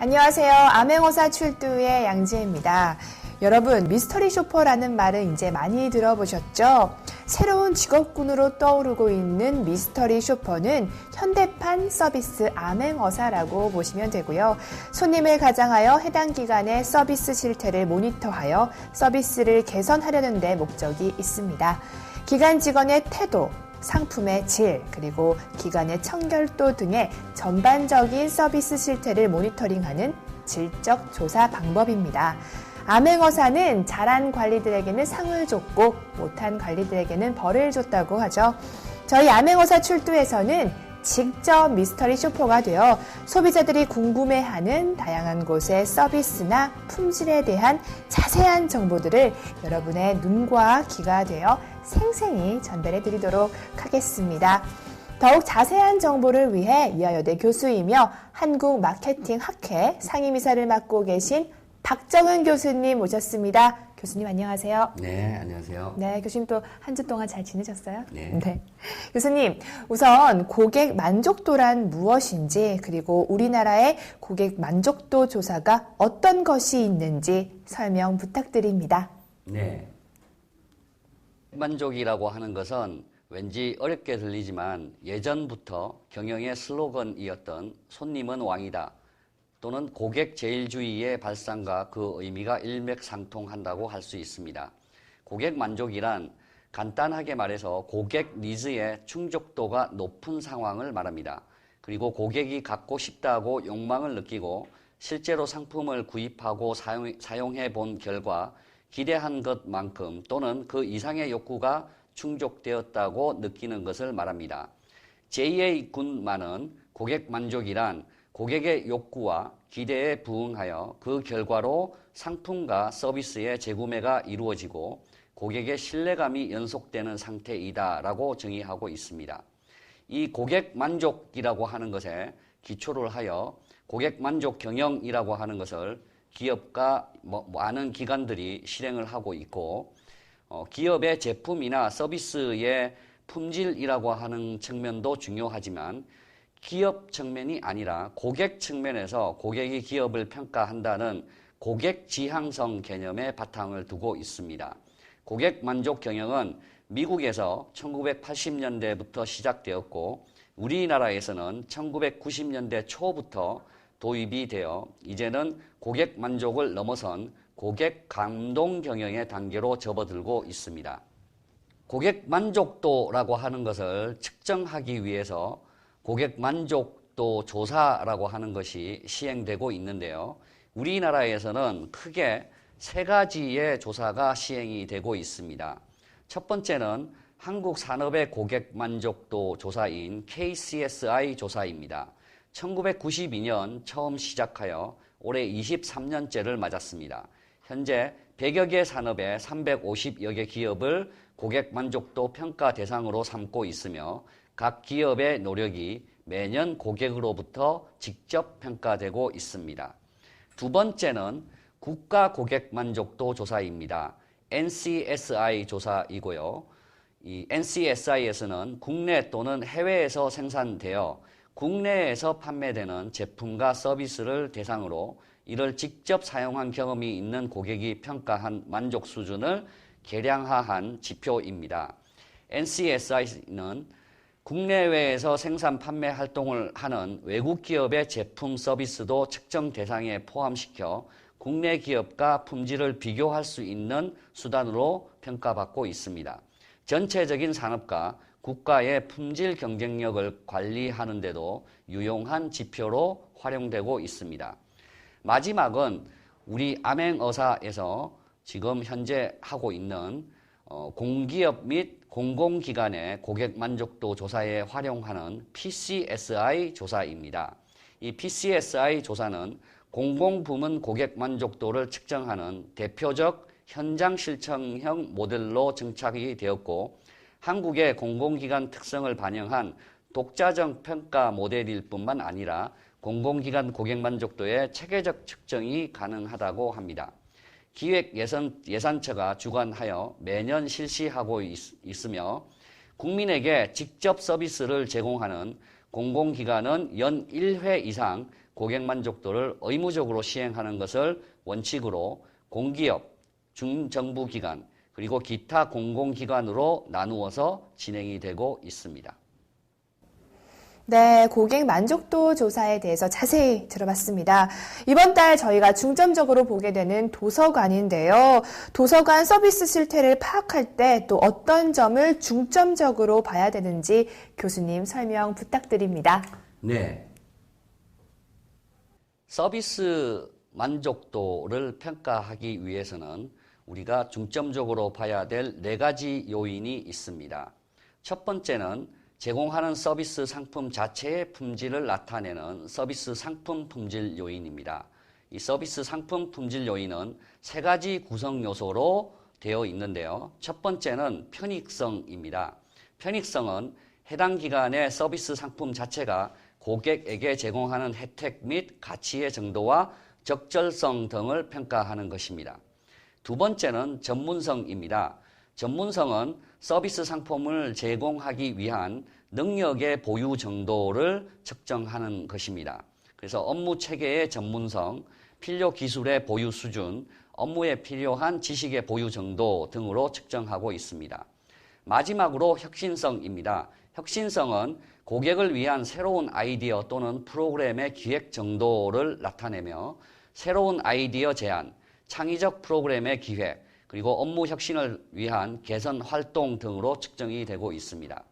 안녕하세요. 암행어사 출두의 양지혜입니다. 여러분, 미스터리 쇼퍼라는 말은 이제 많이 들어보셨죠? 새로운 직업군으로 떠오르고 있는 미스터리 쇼퍼는 현대판 서비스 암행어사라고 보시면 되고요. 손님을 가장하여 해당 기관의 서비스 실태를 모니터하여 서비스를 개선하려는 데 목적이 있습니다. 기관 직원의 태도, 상품의 질, 그리고 기관의 청결도 등의 전반적인 서비스 실태를 모니터링하는 질적 조사 방법입니다. 암행어사는 잘한 관리들에게는 상을 줬고 못한 관리들에게는 벌을 줬다고 하죠. 저희 암행어사 출두에서는 직접 미스터리 쇼퍼가 되어 소비자들이 궁금해하는 다양한 곳의 서비스나 품질에 대한 자세한 정보들을 여러분의 눈과 귀가 되어 생생히 전달해 드리도록 하겠습니다. 더욱 자세한 정보를 위해 이화여대 교수이며 한국마케팅학회 상임이사를 맡고 계신 박정은 교수님 모셨습니다. 교수님 안녕하세요. 네, 안녕하세요. 네, 교수님 또 한 주 동안 잘 지내셨어요? 네. 교수님, 우선 고객 만족도란 무엇인지, 그리고 우리나라의 고객 만족도 조사가 어떤 것이 있는지 설명 부탁드립니다. 네. 만족이라고 하는 것은 왠지 어렵게 들리지만 예전부터 경영의 슬로건이었던 손님은 왕이다, 또는 고객 제일주의의 발상과 그 의미가 일맥상통한다고 할 수 있습니다. 고객 만족이란 간단하게 말해서 고객 니즈의 충족도가 높은 상황을 말합니다. 그리고 고객이 갖고 싶다고 욕망을 느끼고 실제로 상품을 구입하고 사용해 본 결과 기대한 것만큼 또는 그 이상의 욕구가 충족되었다고 느끼는 것을 말합니다. j.a. 굿만은 고객 만족이란 고객의 욕구와 기대에 부응하여 그 결과로 상품과 서비스의 재구매가 이루어지고 고객의 신뢰감이 연속되는 상태이다라고 정의하고 있습니다. 이 고객 만족이라고 하는 것에 기초를 하여 고객 만족 경영이라고 하는 것을 기업과 많은 기관들이 실행을 하고 있고, 기업의 제품이나 서비스의 품질이라고 하는 측면도 중요하지만 기업 측면이 아니라 고객 측면에서 고객이 기업을 평가한다는 고객 지향성 개념의 바탕을 두고 있습니다. 고객 만족 경영은 미국에서 1980년대부터 시작되었고 우리나라에서는 1990년대 초부터 도입이 되어 이제는 고객 만족을 넘어선 고객 감동 경영의 단계로 접어들고 있습니다. 고객 만족도라고 하는 것을 측정하기 위해서 고객 만족도 조사라고 하는 것이 시행되고 있는데요. 우리나라에서는 크게 세 가지의 조사가 시행이 되고 있습니다. 첫 번째는 한국산업의 고객 만족도 조사인 KCSI 조사입니다. 1992년 처음 시작하여 올해 23년째를 맞았습니다. 현재 100여 개 산업의 350여 개 기업을 고객 만족도 평가 대상으로 삼고 있으며 각 기업의 노력이 매년 고객으로부터 직접 평가되고 있습니다. 두 번째는 국가 고객 만족도 조사입니다. NCSI 조사이고요. 이 NCSI에서는 국내 또는 해외에서 생산되어 국내에서 판매되는 제품과 서비스를 대상으로 이를 직접 사용한 경험이 있는 고객이 평가한 만족 수준을 계량화한 지표입니다. NCSI는 국내외에서 생산 판매 활동을 하는 외국 기업의 제품 서비스도 측정 대상에 포함시켜 국내 기업과 품질을 비교할 수 있는 수단으로 평가받고 있습니다. 전체적인 산업과 국가의 품질 경쟁력을 관리하는 데도 유용한 지표로 활용되고 있습니다. 마지막은 우리 암행어사에서 지금 현재 하고 있는 공기업 및 공공기관의 고객 만족도 조사에 활용하는 PCSI 조사입니다. 이 PCSI 조사는 공공부문 고객 만족도를 측정하는 대표적 현장 실천형 모델로 정착이 되었고 한국의 공공기관 특성을 반영한 독자적 평가 모델일 뿐만 아니라 공공기관 고객 만족도의 체계적 측정이 가능하다고 합니다. 기획예산처가 주관하여 매년 실시하고 있으며 국민에게 직접 서비스를 제공하는 공공기관은 연 1회 이상 고객 만족도를 의무적으로 시행하는 것을 원칙으로 공기업, 중정부기관, 그리고 기타 공공기관으로 나누어서 진행이 되고 있습니다. 네, 고객 만족도 조사에 대해서 자세히 들어봤습니다. 이번 달 저희가 중점적으로 보게 되는 도서관인데요. 도서관 서비스 실태를 파악할 때 또 어떤 점을 중점적으로 봐야 되는지 교수님 설명 부탁드립니다. 네. 서비스 만족도를 평가하기 위해서는 우리가 중점적으로 봐야 될 4가지 요인이 있습니다. 첫 번째는 제공하는 서비스 상품 자체의 품질을 나타내는 서비스 상품 품질 요인입니다. 이 서비스 상품 품질 요인은 3가지 구성 요소로 되어 있는데요. 첫 번째는 편익성입니다. 편익성은 해당 기관의 서비스 상품 자체가 고객에게 제공하는 혜택 및 가치의 정도와 적절성 등을 평가하는 것입니다. 두 번째는 전문성입니다. 전문성은 서비스 상품을 제공하기 위한 능력의 보유 정도를 측정하는 것입니다. 그래서 업무 체계의 전문성, 필요 기술의 보유 수준, 업무에 필요한 지식의 보유 정도 등으로 측정하고 있습니다. 마지막으로 혁신성입니다. 혁신성은 고객을 위한 새로운 아이디어 또는 프로그램의 기획 정도를 나타내며 새로운 아이디어 제안, 창의적 프로그램의 기획, 그리고 업무 혁신을 위한 개선 활동 등으로 측정이 되고 있습니다.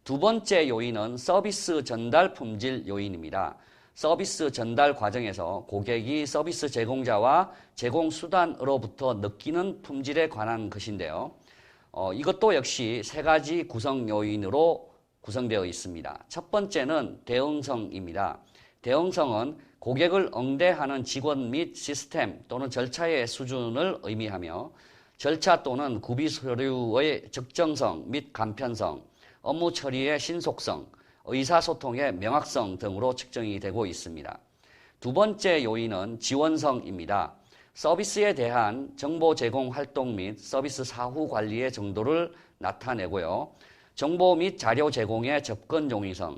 두 번째 요인은 서비스 전달 품질 요인입니다. 서비스 전달 과정에서 고객이 서비스 제공자와 제공 수단으로부터 느끼는 품질에 관한 것인데요. 이것도 역시 3가지 구성 요인으로 구성되어 있습니다. 첫 번째는 대응성입니다. 대응성은 고객을 응대하는 직원 및 시스템 또는 절차의 수준을 의미하며 절차 또는 구비 서류의 적정성 및 간편성, 업무 처리의 신속성, 의사소통의 명확성 등으로 측정이 되고 있습니다. 두 번째 요인은 지원성입니다. 서비스에 대한 정보 제공 활동 및 서비스 사후 관리의 정도를 나타내고요. 정보 및 자료 제공의 접근 용이성,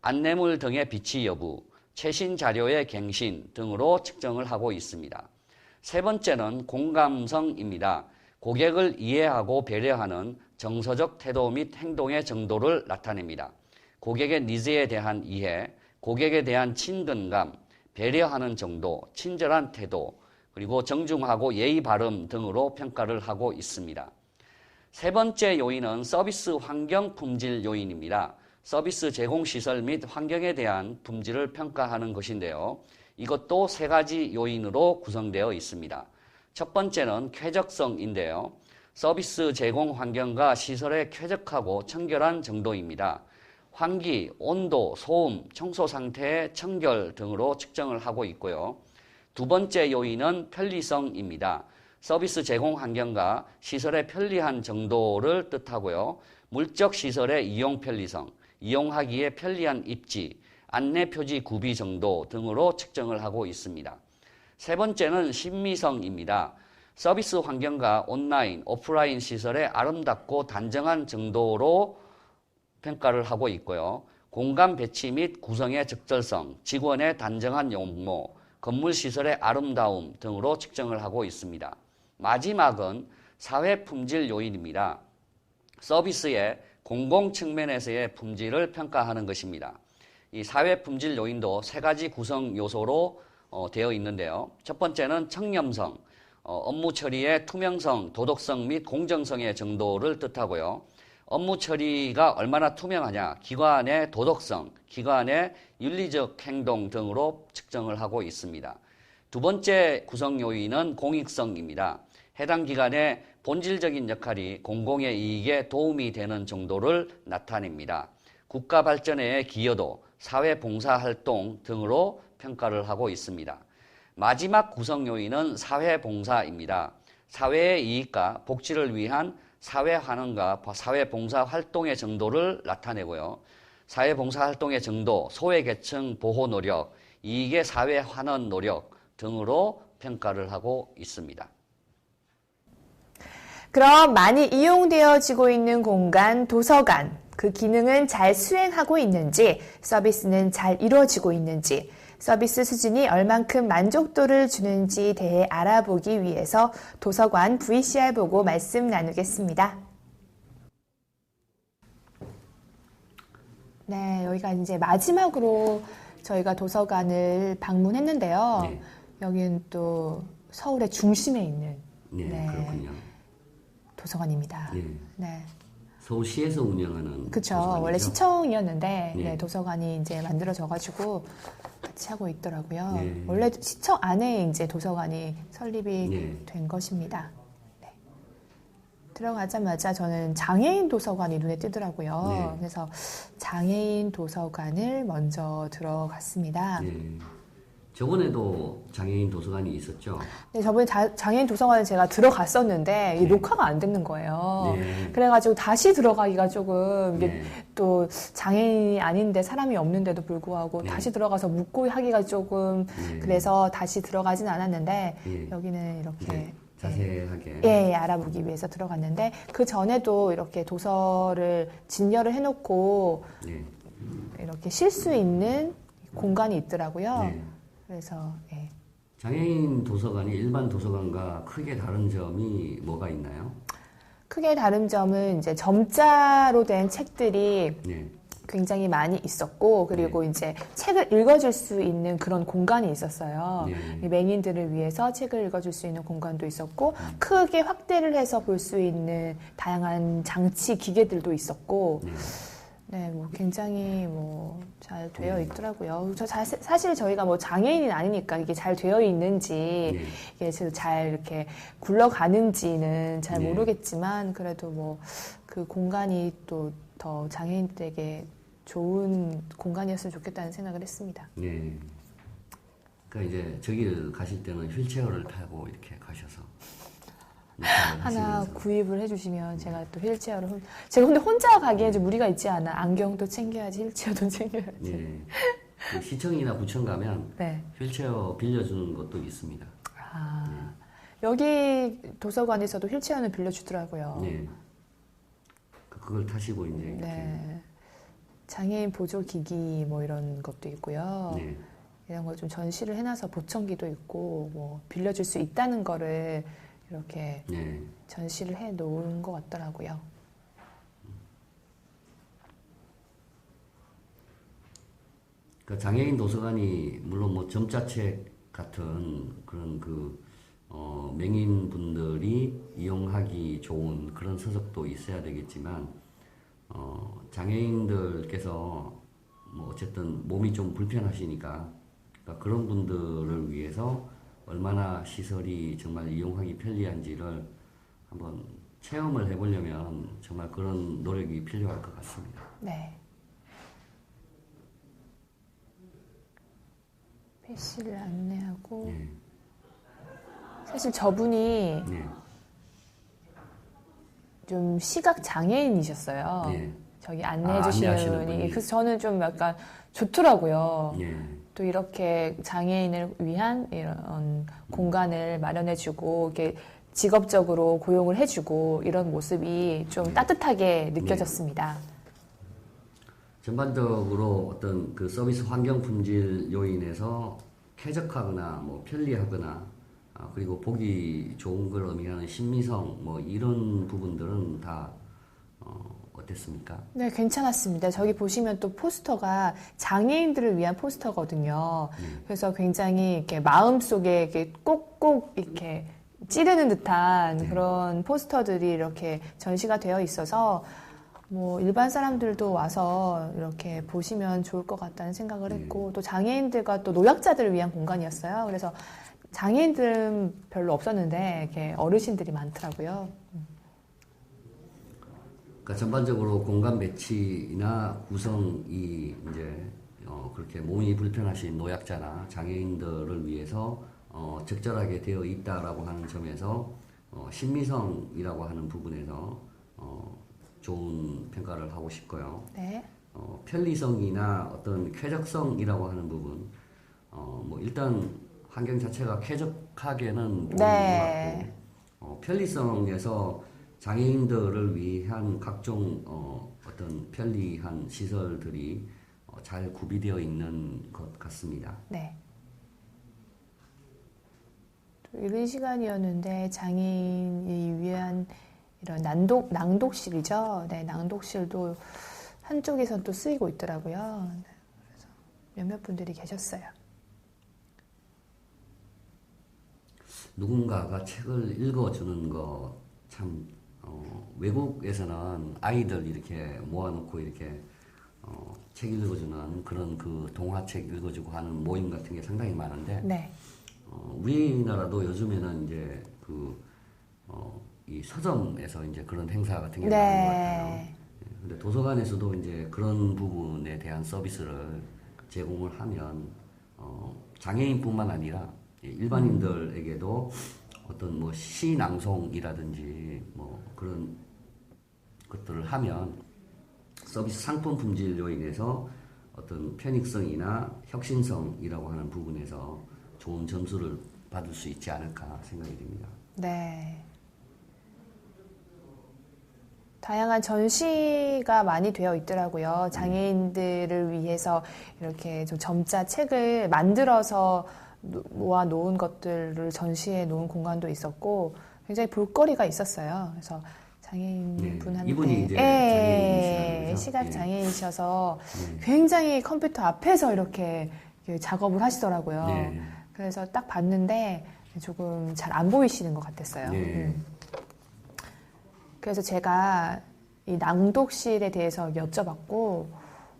안내물 등의 비치 여부, 최신 자료의 갱신 등으로 측정을 하고 있습니다. 세 번째는 공감성입니다. 고객을 이해하고 배려하는 정서적 태도 및 행동의 정도를 나타냅니다. 고객의 니즈에 대한 이해, 고객에 대한 친근감, 배려하는 정도, 친절한 태도, 그리고 정중하고 예의 바름 등으로 평가를 하고 있습니다. 세 번째 요인은 서비스 환경 품질 요인입니다. 서비스 제공 시설 및 환경에 대한 품질을 평가하는 것인데요. 이것도 3가지 요인으로 구성되어 있습니다. 첫 번째는 쾌적성인데요. 서비스 제공 환경과 시설의 쾌적하고 청결한 정도입니다. 환기, 온도, 소음, 청소 상태의 청결 등으로 측정을 하고 있고요. 두 번째 요인은 편리성입니다. 서비스 제공 환경과 시설의 편리한 정도를 뜻하고요. 물적 시설의 이용 편리성, 이용하기에 편리한 입지, 안내 표지 구비 정도 등으로 측정을 하고 있습니다. 세 번째는 신미성입니다. 서비스 환경과 온라인, 오프라인 시설의 아름답고 단정한 정도로 평가를 하고 있고요. 공간 배치 및 구성의 적절성, 직원의 단정한 용모, 건물 시설의 아름다움 등으로 측정을 하고 있습니다. 마지막은 사회 품질 요인입니다. 서비스의 공공 측면에서의 품질을 평가하는 것입니다. 이 사회 품질 요인도 3가지 구성 요소로 되어 있는데요. 첫 번째는 청렴성, 업무 처리의 투명성, 도덕성 및 공정성의 정도를 뜻하고요. 업무 처리가 얼마나 투명하냐, 기관의 도덕성, 기관의 윤리적 행동 등으로 측정을 하고 있습니다. 두 번째 구성 요인은 공익성입니다. 해당 기관의 본질적인 역할이 공공의 이익에 도움이 되는 정도를 나타냅니다. 국가 발전의 기여도, 사회 봉사 활동 등으로 평가를 하고 있습니다. 마지막 구성 요인은 사회 봉사입니다. 사회의 이익과 복지를 위한 사회 환원과 사회 봉사 활동의 정도를 나타내고요. 사회 봉사 활동의 정도, 소외계층 보호 노력, 이익의 사회 환원 노력 등으로 평가를 하고 있습니다. 그럼 많이 이용되어지고 있는 공간, 도서관, 그 기능은 잘 수행하고 있는지, 서비스는 잘 이루어지고 있는지, 서비스 수준이 얼만큼 만족도를 주는지 대해 알아보기 위해서 도서관 VCR 보고 말씀 나누겠습니다. 네, 여기가 이제 마지막으로 저희가 도서관을 방문했는데요. 네. 여기는 또 서울의 중심에 있는 네, 그렇군요. 도서관입니다. 네. 네. 서울시에서 운영하는 그쵸. 도서관이죠? 원래 시청이었는데 네. 네, 도서관이 이제 만들어져가지고 같이 하고 있더라고요. 네. 원래 시청 안에 이제 도서관이 설립이 네. 된 것입니다. 네. 들어가자마자 저는 장애인 도서관이 눈에 띄더라고요. 네. 그래서 장애인 도서관을 먼저 들어갔습니다. 네. 저번에도 장애인 도서관이 있었죠? 네, 저번에 장애인 도서관에 제가 들어갔었는데 이게 네. 녹화가 안 되는 거예요. 네. 그래가지고 다시 들어가기가 조금 이게 네. 또 장애인이 아닌데 사람이 없는데도 불구하고 네. 다시 들어가서 묻고 하기가 조금 네. 그래서 다시 들어가진 않았는데 네. 여기는 이렇게 네. 자세하게. 예, 알아보기 위해서 들어갔는데 그 전에도 이렇게 도서를 진열을 해놓고 네. 이렇게 쉴 수 있는 공간이 있더라고요. 네. 그래서 예. 장애인 도서관이 일반 도서관과 크게 다른 점이 뭐가 있나요? 크게 다른 점은 이제 점자로 된 책들이 네. 굉장히 많이 있었고 그리고 이제 책을 읽어줄 수 있는 그런 공간이 있었어요. 네. 이 맹인들을 위해서 책을 읽어줄 수 있는 공간도 있었고 크게 확대를 해서 볼 수 있는 다양한 장치 기계들도 있었고 네. 네, 뭐 굉장히 뭐 잘 되어 있더라고요. 사실 저희가 뭐 장애인이 아니니까 이게 잘 되어 있는지 네. 이게 잘 이렇게 굴러가는지는 잘 네. 모르겠지만 그래도 뭐 그 공간이 또 더 장애인들에게 좋은 공간이었으면 좋겠다는 생각을 했습니다. 네. 그러니까 이제 저기를 가실 때는 휠체어를 타고 이렇게 가셔서 하나 구입을 해주시면 제가 또 휠체어를 제가 근데 혼자 가기에 좀 무리가 있지 않아. 안경도 챙겨야지 휠체어도 챙겨야지. 네. 그 시청이나 구청 가면 네. 휠체어 빌려주는 것도 있습니다. 아, 여기 도서관에서도 휠체어는 빌려주더라고요. 네. 그걸 타시고 이제 이렇게. 네. 장애인 보조 기기 뭐 이런 것도 있고요. 네. 이런 걸 좀 전시를 해놔서 보청기도 있고 뭐 빌려줄 수 있다는 거를 이렇게 네. 전시를 해 놓은 것 같더라고요. 그 장애인 도서관이 물론 뭐 점자책 같은 그런 맹인분들이 이용하기 좋은 그런 서적도 있어야 되겠지만 장애인들께서 뭐 어쨌든 몸이 좀 불편하시니까 그러니까 그런 분들을 위해서 얼마나 시설이 정말 이용하기 편리한지를 한번 체험을 해보려면 정말 그런 노력이 필요할 것 같습니다. 네. 패시를 안내하고 네. 사실 저분이 네. 좀 시각 장애인이셨어요. 네. 저기 안내해 주시는 안내하시는 분이. 분이. 그래서 저는 좀 약간 좋더라고요. 네. 또 이렇게 장애인을 위한 이런 공간을 마련해주고 이렇게 직업적으로 고용을 해주고 이런 모습이 좀 따뜻하게 느껴졌습니다. 전반적으로 어떤 그 서비스 환경 품질 요인에서 쾌적하거나 뭐 편리하거나 그리고 보기 좋은 걸 의미하는 신미성 뭐 이런 부분들은 다 어땠습니까? 네, 괜찮았습니다. 저기 보시면 또 포스터가 장애인들을 위한 포스터거든요. 그래서 굉장히 이렇게 마음속에 이렇게 꼭꼭 이렇게 찌르는 듯한 그런 포스터들이 이렇게 전시가 되어 있어서 뭐 일반 사람들도 와서 이렇게 보시면 좋을 것 같다는 생각을 했고 또 장애인들과 또 노약자들을 위한 공간이었어요. 그래서 장애인들은 별로 없었는데 이렇게 어르신들이 많더라고요. 그러니까 전반적으로 공간 배치나 구성이 이제 그렇게 몸이 불편하신 노약자나 장애인들을 위해서 적절하게 되어 있다라고 하는 점에서 신미성이라고 하는 부분에서 좋은 평가를 하고 싶고요. 네. 편리성이나 어떤 쾌적성이라고 하는 부분, 뭐 일단 환경 자체가 쾌적하게는 보이는 것 같고, 편리성에서 장애인들을 위한 각종 어떤 편리한 시설들이 잘 구비되어 있는 것 같습니다. 네. 또 이른 시간이었는데 장애인이 위한 이런 낭독실이죠. 네, 낭독실도 한쪽에선 또 쓰이고 있더라고요. 그래서 몇몇 분들이 계셨어요. 누군가가 책을 읽어주는 거 참 외국에서는 아이들 이렇게 모아놓고 이렇게 책 읽어주는 그런 그 동화책 읽어주고 하는 모임 같은 게 상당히 많은데 네. 우리나라도 요즘에는 이제 이 서점에서 이제 그런 행사 같은 게 네. 많은 것 같아요. 근데 도서관에서도 이제 그런 부분에 대한 서비스를 제공을 하면 장애인뿐만 아니라 일반인들에게도 어떤 뭐 시낭송이라든지 뭐 그런 것들을 하면 서비스 상품 품질로 인해서 어떤 편익성이나 혁신성이라고 하는 부분에서 좋은 점수를 받을 수 있지 않을까 생각이 됩니다. 네. 다양한 전시가 많이 되어 있더라고요. 장애인들을 위해서 이렇게 좀 점자 책을 만들어서 모아 놓은 것들을 전시해 놓은 공간도 있었고 굉장히 볼거리가 있었어요. 그래서 장애인 분한테 이분이 이제 장애인이시라는 거죠? 시각 장애인이셔서 굉장히 컴퓨터 앞에서 이렇게 작업을 하시더라고요. 네. 그래서 딱 봤는데 조금 잘 안 보이시는 것 같았어요. 네. 그래서 제가 이 낭독실에 대해서 여쭤봤고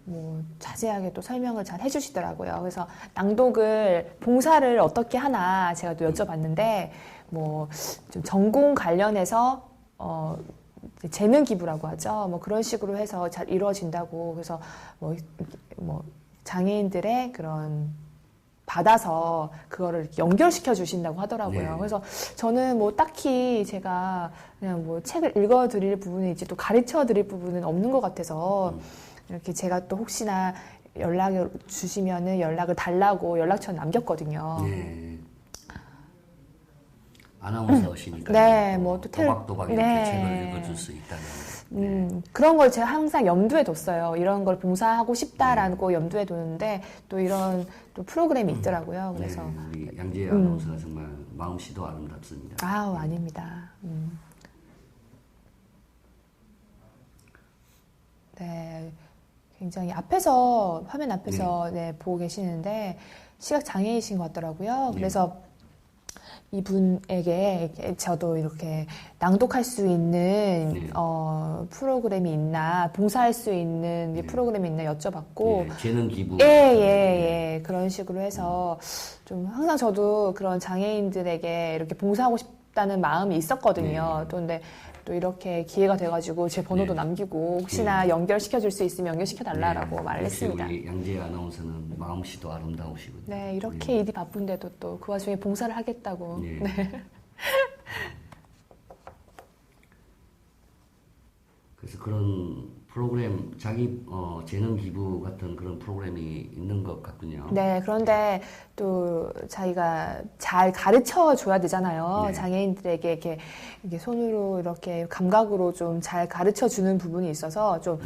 뭐 자세하게 또 설명을 잘 해주시더라고요. 그래서 낭독을 봉사를 어떻게 하나 제가 또 여쭤봤는데 뭐 좀 전공 관련해서 재능 기부라고 하죠. 뭐 그런 식으로 해서 잘 이루어진다고. 그래서 뭐 장애인들의 그런 받아서 그거를 연결시켜 주신다고 하더라고요. 네. 그래서 저는 뭐 딱히 제가 그냥 뭐 책을 읽어 드릴 부분이 있지 또 가르쳐 드릴 부분은 없는 것 같아서 이렇게 제가 또 혹시나 연락을 주시면은 연락을 달라고 연락처를 남겼거든요. 네. 아나운서시니까 네, 뭐또 또박또박 이렇게 네. 책을 읽어줄 수 있다면 그런 걸 제가 항상 염두에 뒀어요. 이런 걸 봉사하고 싶다라고 염두에 두는데 또 이런 또 프로그램이 있더라고요. 그래서 우리 양지혜 아나운서가 정말 마음씨도 아름답습니다. 아우 아닙니다. 네, 굉장히 앞에서 화면 앞에서 네, 보고 계시는데 시각 장애이신 것 같더라고요. 그래서 이분에게 저도 이렇게 낭독할 수 있는 프로그램이 있나, 봉사할 수 있는 프로그램이 있나 여쭤봤고, 재능 기부. 예. 그런 식으로 해서 좀 항상 저도 그런 장애인들에게 이렇게 봉사하고 싶다는 마음이 있었거든요. 또 근데 또 이렇게 기회가 돼가지고 제 번호도 남기고 혹시나 연결시켜 줄 수 있으면 연결시켜 달라라고 말을 했습니다. 우리 양지혜 아나운서는 마음씨도 아름다우시군요. 네, 이렇게 일이 바쁜데도 또 그 와중에 봉사를 하겠다고. 네. 그래서 그런 프로그램, 자기 재능 기부 같은 그런 프로그램이 있는 것 같군요. 네, 그런데 또 자기가 잘 가르쳐 줘야 되잖아요. 장애인들에게 이렇게 손으로 이렇게 감각으로 좀 잘 가르쳐 주는 부분이 있어서 좀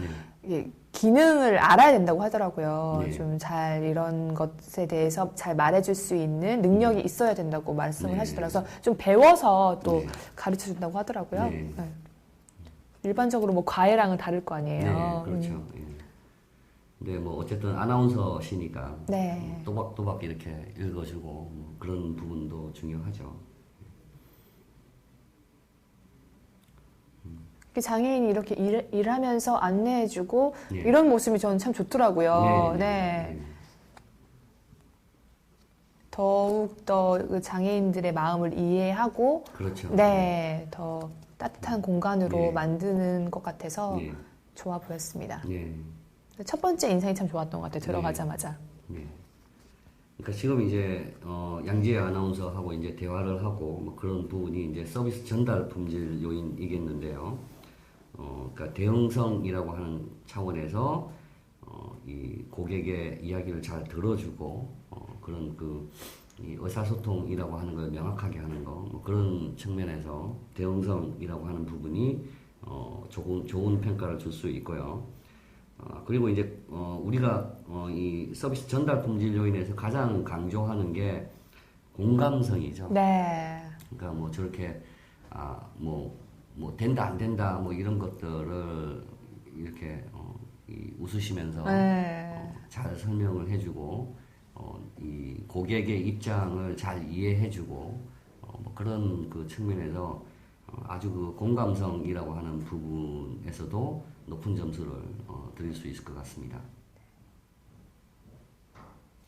이게 기능을 알아야 된다고 하더라고요. 좀 잘 이런 것에 대해서 잘 말해줄 수 있는 능력이 있어야 된다고 말씀을 하시더라고요. 그래서 좀 배워서 또 가르쳐 준다고 하더라고요. 네. 일반적으로 뭐 과외랑은 다를 거 아니에요. 네, 그렇죠. 근데 뭐 어쨌든 아나운서시니까 또박또박 이렇게 읽어주고 뭐 그런 부분도 중요하죠. 장애인이 이렇게 일하면서 안내해주고 이런 모습이 저는 참 좋더라고요. 더욱더 그 장애인들의 마음을 이해하고 그렇죠. 더 따뜻한 공간으로 만드는 것 같아서 좋아 보였습니다. 첫 번째 인상이 참 좋았던 것 같아요. 들어가자마자. 그러니까 지금 이제 양지혜 아나운서하고 이제 대화를 하고 뭐 그런 부분이 이제 서비스 전달 품질 요인이겠는데요. 그러니까 대응성이라고 하는 차원에서 이 고객의 이야기를 잘 들어주고 그런 이 의사소통이라고 하는 걸 명확하게 하는 거, 뭐 그런 측면에서 대응성이라고 하는 부분이 좋은 평가를 줄 수 있고요. 그리고 이제 우리가 이 서비스 전달 품질 요인에서 가장 강조하는 게 공감성이죠. 네. 그러니까 뭐 저렇게 뭐 된다 안 된다 뭐 이런 것들을 이렇게 웃으시면서 네. 잘 설명을 해주고 이 고객의 입장을 잘 이해해주고 뭐 그런 그 측면에서 아주 그 공감성이라고 하는 부분에서도 높은 점수를 드릴 수 있을 것 같습니다.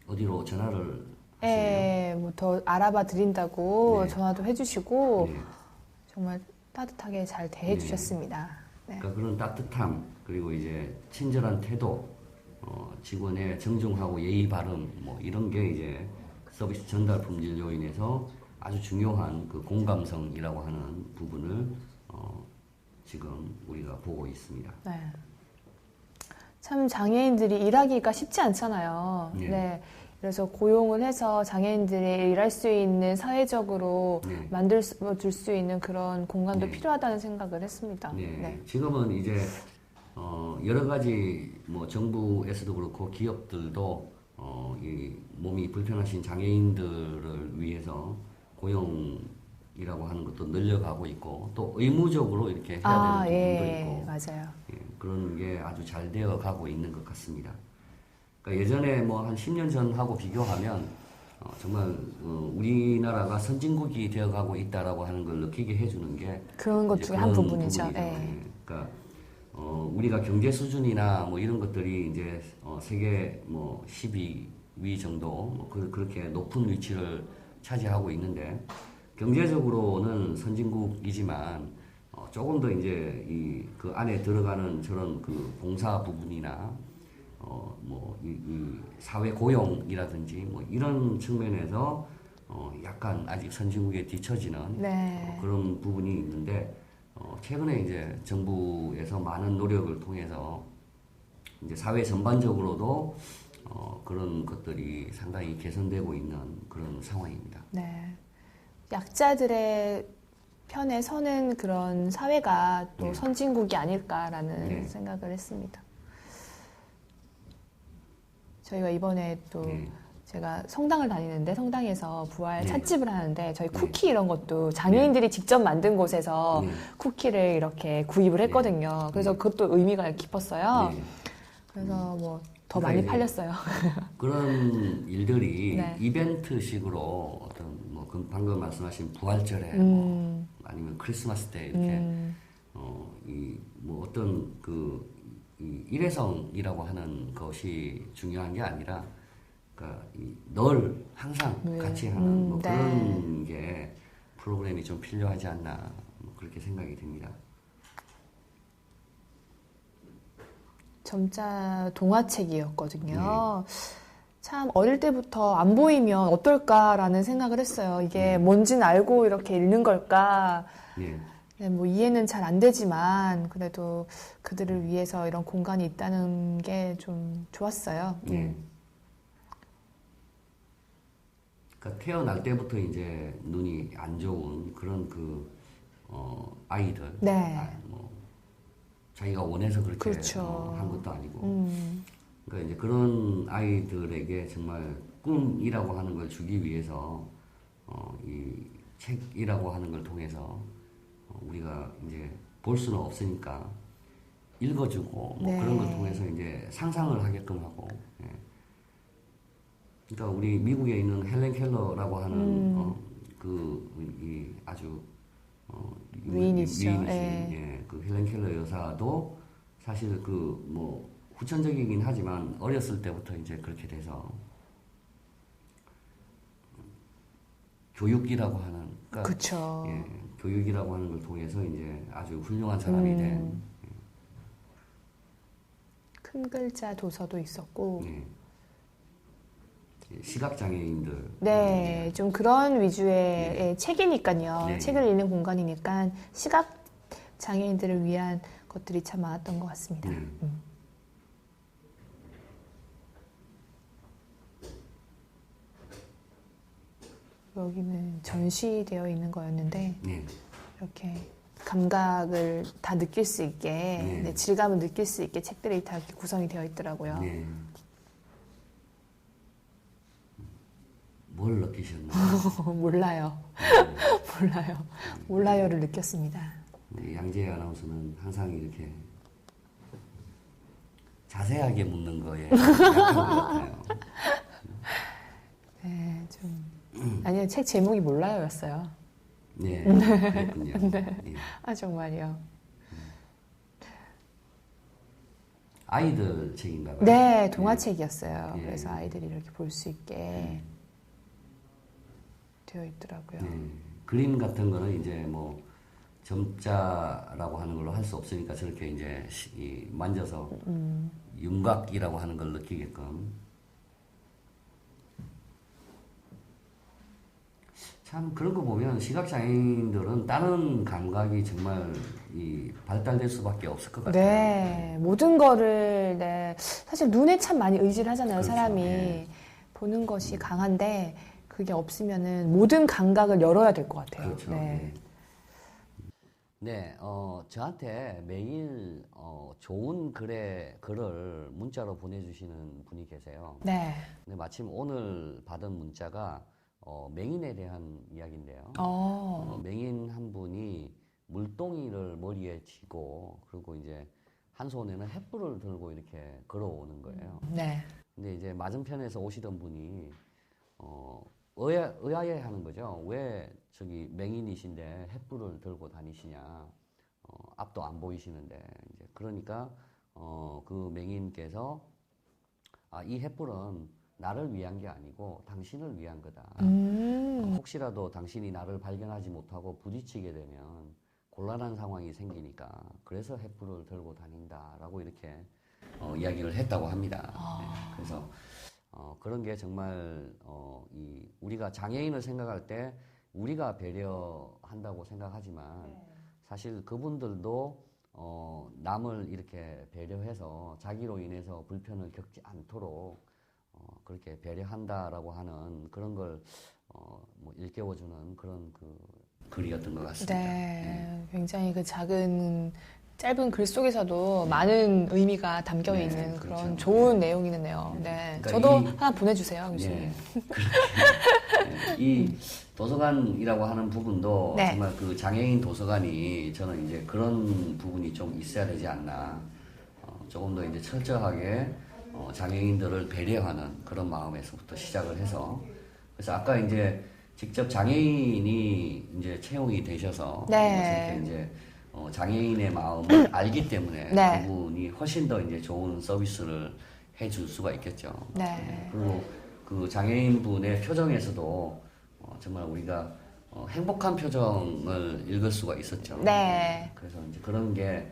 어디로 전화를 하시나요? 네, 뭐 더 알아봐 드린다고 네. 전화도 해주시고 네. 정말 따뜻하게 잘 대해 주셨습니다. 네. 그러니까 그런 따뜻함 그리고 이제 친절한 태도, 직원의 정중하고 예의 바름 뭐 이런 게 이제 서비스 전달 품질 요인에서 아주 중요한 그 공감성이라고 하는 부분을 지금 우리가 보고 있습니다. 네. 참 장애인들이 일하기가 쉽지 않잖아요. 네. 네. 그래서 고용을 해서 장애인들이 일할 수 있는 사회적으로 네. 만들어줄 수 있는 그런 공간도 네. 필요하다는 생각을 했습니다. 네. 네. 지금은 이제 여러 가지 뭐 정부에서도 그렇고 기업들도 이 몸이 불편하신 장애인들을 위해서 고용이라고 하는 것도 늘려가고 있고 또 의무적으로 이렇게 해야 되는 부분도 있고 맞아요. 예, 그런 게 아주 잘 되어 가고 있는 것 같습니다. 그러니까 예전에 뭐 한 10년 전하고 비교하면 정말 우리나라가 선진국이 되어 가고 있다라고 하는 걸 느끼게 해주는 게 그런 것 이제 중에 한 그런 부분이죠. 부분이죠. 네. 예, 그러니까 우리가 경제 수준이나 뭐 이런 것들이 이제 세계 뭐 12위 정도 뭐 그렇게 높은 위치를 차지하고 있는데 경제적으로는 선진국이지만 조금 더 이제 그 안에 들어가는 저런 그 봉사 부분이나 이 사회 고용이라든지 뭐 이런 측면에서 약간 아직 선진국에 뒤처지는 네. 그런 부분이 있는데 최근에 이제 정부에서 많은 노력을 통해서 이제 사회 전반적으로도 그런 것들이 상당히 개선되고 있는 그런 상황입니다. 네. 약자들의 편에 서는 그런 사회가 또 네. 선진국이 아닐까라는 네. 생각을 했습니다. 저희가 이번에 또 네. 제가 성당을 다니는데 성당에서 부활 네. 찻집을 하는데 저희 네. 쿠키 이런 것도 장애인들이 직접 만든 곳에서 네. 쿠키를 이렇게 구입을 했거든요. 그래서 그것도 의미가 깊었어요. 네. 그래서 뭐 더 그러니까 많이 이제 팔렸어요. 그런 일들이 네. 이벤트식으로 어떤 뭐 방금 말씀하신 부활절에 뭐 아니면 크리스마스 때 이렇게 이 뭐 어떤 이 일회성이라고 하는 것이 중요한 게 아니라 그러니까 늘 항상 네. 같이 하는 뭐 네. 그런 게 프로그램이 좀 필요하지 않나 뭐 그렇게 생각이 듭니다. 점자 동화책이었거든요. 참 어릴 때부터 안 보이면 어떨까라는 생각을 했어요. 이게 뭔지는 알고 이렇게 읽는 걸까? 예. 네, 뭐 이해는 잘 안 되지만 그래도 그들을 위해서 이런 공간이 있다는 게 좀 좋았어요. 예. 그러니까 태어날 때부터 이제 눈이 안 좋은 그런 아이들, 네. 뭐 자기가 원해서 그렇게 그렇죠. 한 것도 아니고, 그러니까 이제 그런 아이들에게 정말 꿈이라고 하는 걸 주기 위해서 이 책이라고 하는 걸 통해서 우리가 이제 볼 수는 없으니까 읽어주고 뭐 네. 그런 걸 통해서 이제 상상을 하게끔 하고. 예. 그러니까 우리 미국에 있는 헬렌 켈러라고 하는 이 아주 위인이시죠. 위인이신 예. 예, 그 헬렌 켈러 여사도 사실 뭐 후천적이긴 하지만 어렸을 때부터 이제 그렇게 돼서 교육이라고 하는 그러니까 그렇죠. 예, 교육이라고 하는 걸 통해서 이제 아주 훌륭한 사람이 된 큰 글자 도서도 있었고. 예, 시각장애인들 네, 좀 그런 위주의 네. 책이니까요. 네. 책을 읽는 공간이니까 시각 장애인들을 위한 것들이 참 많았던 것 같습니다. 네. 여기는 전시되어 있는 거였는데 네. 이렇게 감각을 다 느낄 수 있게, 네. 네, 질감을 느낄 수 있게 책들이 다 이렇게 구성이 되어 있더라고요. 네. 뭘 느끼셨나요? 몰라요. 몰라요. 몰라요를 느꼈습니다. 네, 양재 아나운서는 항상 이렇게 자세하게 묻는 거에 약한 것 같아요. 네, 아니요, 책 제목이 몰라요였어요. 네, 그렇군요. 네. 아, 정말요. 아이들 책인가 봐요. 네, 동화책이었어요. 네. 그래서 아이들이 이렇게 볼 수 있게 되어 있더라고요. 네. 그림 같은 거는 이제 뭐 점자라고 하는 걸로 할 수 없으니까 저렇게 이제 만져서 윤곽이라고 하는 걸 느끼게끔. 참 그런 거 보면 시각장애인들은 다른 감각이 정말 발달될 수밖에 없을 것 같아요. 네, 모든 거를, 네, 사실 눈에 참 많이 의지를 하잖아요, 그렇죠. 사람이. 네. 보는 것이 강한데, 그게 없으면은 모든 감각을 열어야 될 것 같아요. 그렇죠. 네. 네, 저한테 매일 좋은 글을 문자로 보내주시는 분이 계세요. 네. 근데 마침 오늘 받은 문자가 맹인에 대한 이야기인데요. 맹인 한 분이 물동이를 머리에 쥐고 그리고 이제 한 손에는 횃불을 들고 이렇게 걸어오는 거예요. 네. 근데 이제 맞은편에서 오시던 분이 의아해하는 거죠. 왜 저기 맹인이신데 횃불을 들고 다니시냐? 앞도 안 보이시는데 이제 그러니까 그 맹인께서 이 횃불은 나를 위한 게 아니고 당신을 위한 거다. 혹시라도 당신이 나를 발견하지 못하고 부딪히게 되면 곤란한 상황이 생기니까 그래서 횃불을 들고 다닌다라고 이렇게 이야기를 했다고 합니다. 네, 그래서 그런 게 정말 우리가 장애인을 생각할 때 우리가 배려한다고 생각하지만 사실 그분들도 남을 이렇게 배려해서 자기로 인해서 불편을 겪지 않도록 그렇게 배려한다라고 하는 그런 걸 뭐 일깨워주는 그런 그 글이었던 것 같습니다. 네. 굉장히 그 짧은 글 속에서도 많은 의미가 담겨 네, 있는 그렇죠. 그런 좋은 내용이네요. 네. 그러니까 저도 하나 보내주세요, 교수님. 네. 이 도서관이라고 하는 부분도 네. 정말 그 장애인 도서관이 저는 이제 그런 부분이 좀 있어야 되지 않나. 조금 더 이제 철저하게 장애인들을 배려하는 그런 마음에서부터 시작을 해서 그래서 아까 이제 직접 장애인이 이제 채용이 되셔서 네. 저렇게 이제 장애인의 마음을 알기 때문에 네. 그분이 훨씬 더 이제 좋은 서비스를 해줄 수가 있겠죠. 네. 그리고 그 장애인분의 표정에서도 정말 우리가 행복한 표정을 읽을 수가 있었죠. 네. 그래서 이제 그런 게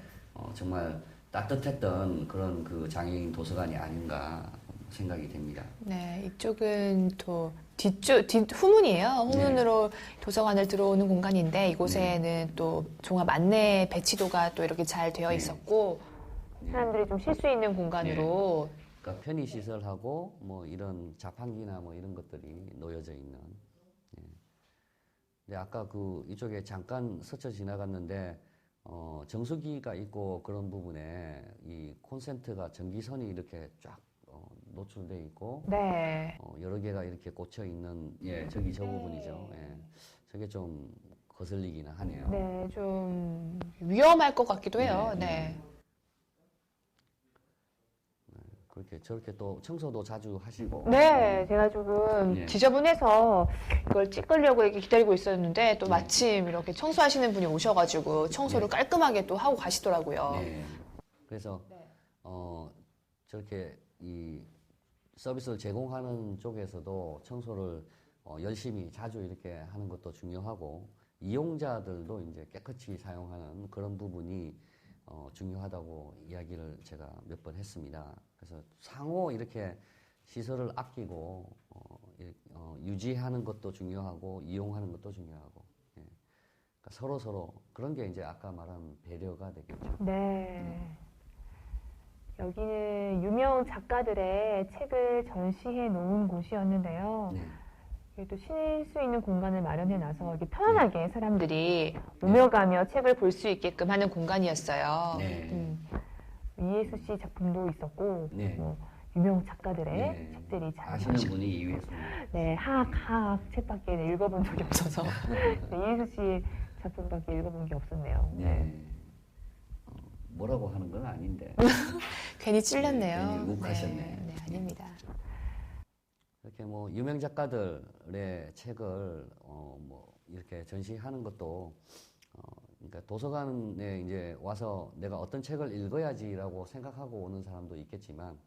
정말 따뜻했던 그런 그 장애인 도서관이 아닌가 생각이 됩니다. 네, 이쪽은 또 후문이에요. 후문으로 도서관을 들어오는 공간인데 이곳에는 또 종합 안내 배치도가 또 이렇게 잘 되어 있었고 사람들이 좀 쉴 수 있는 공간으로 그러니까 편의 시설하고 뭐 이런 자판기나 뭐 이런 것들이 놓여져 있는. 근데 아까 그 이쪽에 잠깐 스쳐 지나갔는데 정수기가 있고 그런 부분에 이 콘센트가 전기선이 이렇게 쫙 노출돼 있고 네. 여러 개가 이렇게 꽂혀 있는 저기 저 부분이죠. 예. 저게 좀 거슬리기는 하네요. 네, 좀 위험할 것 같기도 해요. 네. 그렇게 저렇게 또 청소도 자주 하시고. 네, 제가 조금 네. 지저분해서 이걸 찍으려고 이렇게 기다리고 있었는데 또 마침 이렇게 청소하시는 분이 오셔가지고 청소를 깔끔하게 또 하고 가시더라고요. 네. 그래서 저렇게 이 서비스를 제공하는 쪽에서도 청소를 열심히 자주 이렇게 하는 것도 중요하고 이용자들도 이제 깨끗이 사용하는 그런 부분이 중요하다고 이야기를 제가 몇 번 했습니다. 그래서 상호 이렇게 시설을 아끼고 유지하는 것도 중요하고 이용하는 것도 중요하고 그러니까 서로 그런 게 이제 아까 말한 배려가 되겠죠. 네. 여기는 유명 작가들의 책을 전시해 놓은 곳이었는데요. 네. 이렇게 또 쉴 수 있는 공간을 마련해놔서 이렇게 편안하게 사람들이 오며 가며 책을 볼 수 있게끔 하는 공간이었어요. 네. 이예수 씨 작품도 있었고, 네. 뭐 유명 작가들의 네. 책들이 잘 아시는 분이 이유에서. 네, 하악 책밖에 읽어본 적이 없어서 이예수 씨 작품밖에 읽어본 게 없었네요. 네. 뭐라고 하는 건 아닌데. 괜히 찔렸네요. 네, 괜히 욱하셨네. 네, 아닙니다. 이렇게 뭐 유명 작가들의 책을 뭐 이렇게 전시하는 것도 그러니까 도서관에 이제 와서 내가 어떤 책을 읽어야지라고 생각하고 오는 사람도 있겠지만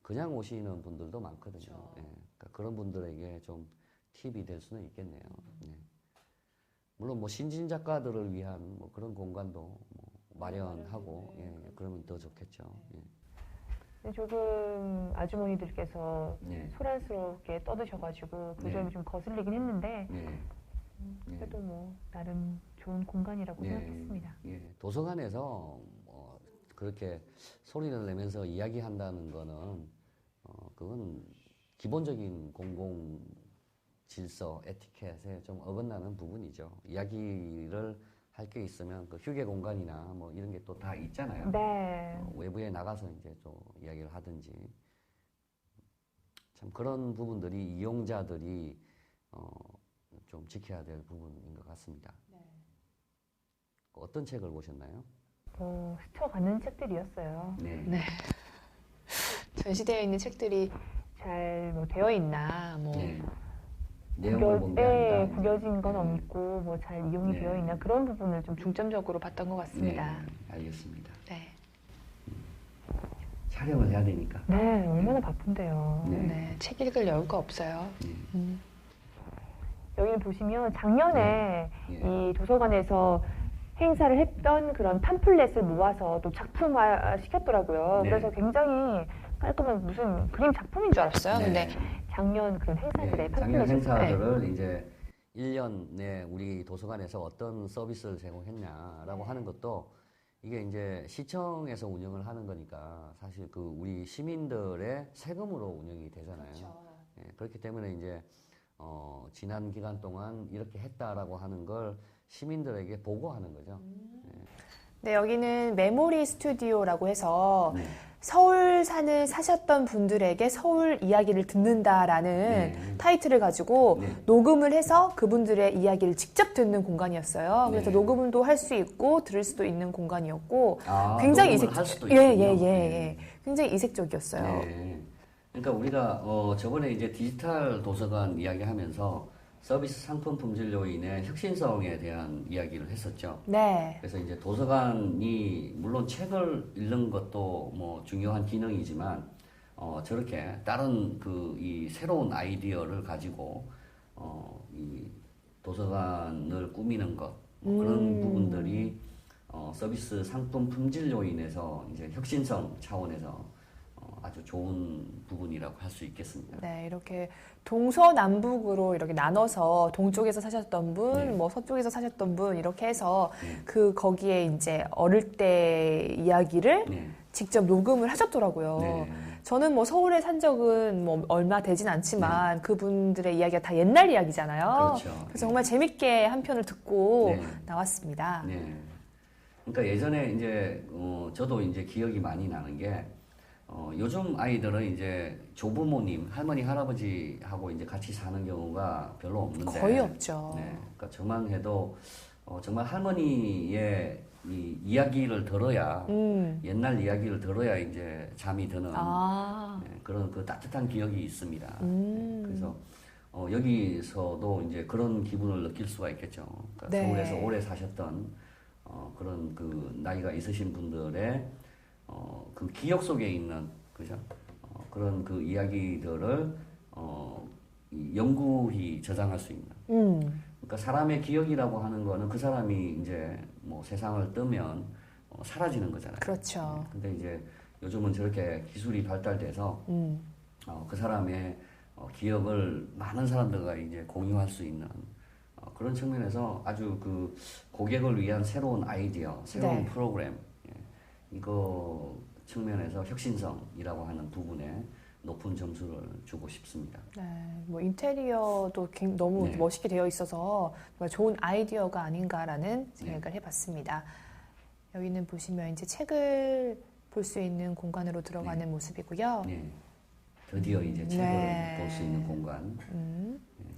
그냥 오시는 분들도 많거든요. 그렇죠. 예, 그러니까 그런 분들에게 좀 팁이 될 수는 있겠네요. 예. 물론 뭐 신진 작가들을 위한 뭐 그런 공간도 뭐 마련하고 예, 그러면 더 좋겠죠. 예. 조금 아주머니들께서 네. 소란스럽게 떠드셔가지고 그 네. 점이 좀 거슬리긴 했는데 네. 그래도 뭐 나름 좋은 공간이라고 생각했습니다. 예, 도서관에서 뭐 그렇게 소리를 내면서 이야기한다는 거는 그건 기본적인 공공 질서, 에티켓에 좀 어긋나는 부분이죠. 이야기를 할 게 있으면 그 휴게 공간이나 뭐 이런 게 또 다 있잖아요. 네. 외부에 나가서 이제 또 이야기를 하든지 참 그런 부분들이 이용자들이 좀 지켜야 될 부분인 것 같습니다. 어떤 책을 보셨나요? 스쳐가는 책들이었어요. 네. 네. 전시되어 있는 책들이 잘 뭐 되어 있나, 뭐 네. 내용을 본 게 아니라 구겨진 건 없고 뭐 잘 이용이 네. 되어 있나 그런 부분을 좀 중점적으로 봤던 것 같습니다. 네, 알겠습니다. 네. 촬영을 해야 되니까. 네, 얼마나 바쁜데요. 네. 네, 책 읽을 여유가 없어요. 네. 여기는 보시면 작년에 네. 이 도서관에서 행사를 했던 그런 팜플렛을 모아서 또 작품화 시켰더라고요. 네. 그래서 굉장히 깔끔한 무슨 그림 작품인 줄 알았어요. 네. 근데 작년 그런 행사들의 네, 작년 팜플렛을 행사들을 이제 1년 내 우리 도서관에서 어떤 서비스를 제공했냐라고 하는 것도 이게 이제 시청에서 운영을 하는 거니까 사실 그 우리 시민들의 세금으로 운영이 되잖아요. 예, 그렇기 때문에 이제 지난 기간 동안 이렇게 했다라고 하는 걸 시민들에게 보고하는 거죠. 네, 여기는 메모리 스튜디오라고 해서 네. 서울 사셨던 분들에게 서울 이야기를 듣는다라는 네. 타이틀을 가지고 네. 녹음을 해서 그분들의 이야기를 직접 듣는 공간이었어요. 그래서 네. 녹음도 할 수 있고 들을 수도 있는 공간이었고 녹음을 굉장히 할 수도 예, 있군요. 예, 예, 네. 예. 굉장히 이색적이었어요. 네. 그러니까 우리가 저번에 이제 디지털 도서관 이야기하면서 서비스 상품 품질 요인의 혁신성에 대한 이야기를 했었죠. 네. 그래서 이제 도서관이 물론 책을 읽는 것도 뭐 중요한 기능이지만 저렇게 다른 이 새로운 아이디어를 가지고 이 도서관을 꾸미는 것 뭐 그런 부분들이 서비스 상품 품질 요인에서 이제 혁신성 차원에서 아주 좋은 부분이라고 할 수 있겠습니다. 네, 이렇게 동서남북으로 이렇게 나눠서 동쪽에서 사셨던 분, 네. 뭐 서쪽에서 사셨던 분 이렇게 해서 네. 거기에 이제 어릴 때 이야기를 네. 직접 녹음을 하셨더라고요. 네. 저는 뭐 서울에 산 적은 뭐 얼마 되진 않지만 그분들의 이야기가 다 옛날 이야기잖아요. 그렇죠. 그래서 정말 재밌게 한 편을 듣고 네. 나왔습니다. 네. 그러니까 예전에 이제 저도 이제 기억이 많이 나는 게 요즘 아이들은 이제 조부모님, 할머니, 할아버지하고 이제 같이 사는 경우가 별로 없는데 거의 없죠. 네. 그러니까 저만 해도 정말 할머니의 이 이야기를 들어야 옛날 이야기를 들어야 이제 잠이 드는 네, 그런 그 따뜻한 기억이 있습니다. 네, 그래서 여기서도 이제 그런 기분을 느낄 수가 있겠죠. 그러니까 네. 서울에서 오래 사셨던 그런 그 나이가 있으신 분들의 그 기억 속에 있는 그죠? 그런 그 이야기들을 영구히 저장할 수 있는. 그러니까 사람의 기억이라고 하는 거는 그 사람이 이제 뭐 세상을 뜨면 사라지는 거잖아요. 그렇죠. 근데 이제 요즘은 저렇게 기술이 발달돼서 그 사람의 기억을 많은 사람들과 이제 공유할 수 있는 그런 측면에서 아주 그 고객을 위한 새로운 아이디어, 새로운 네. 프로그램 이거 측면에서 혁신성이라고 하는 부분에 높은 점수를 주고 싶습니다. 네, 뭐 인테리어도 너무 네. 멋있게 되어 있어서 정말 좋은 아이디어가 아닌가라는 네. 생각을 해봤습니다. 여기는 보시면 이제 책을 볼 수 있는 공간으로 들어가는 모습이고요. 네. 드디어 이제 책을 네. 볼 수 있는 공간.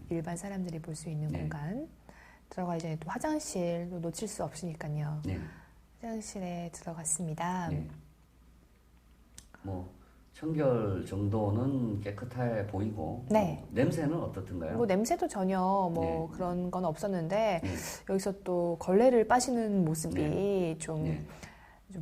일반 사람들이 볼 수 있는 네. 공간. 들어가기 전에 또 화장실도 놓칠 수 없으니까요. 네. 화장실에 들어갔습니다. 네. 뭐 청결 정도는 깨끗해 보이고 네. 냄새는 어떻던가요? 뭐 냄새도 전혀 뭐 네. 그런 건 없었는데 네. 여기서 또 걸레를 빠시는 모습이 네. 좀 네.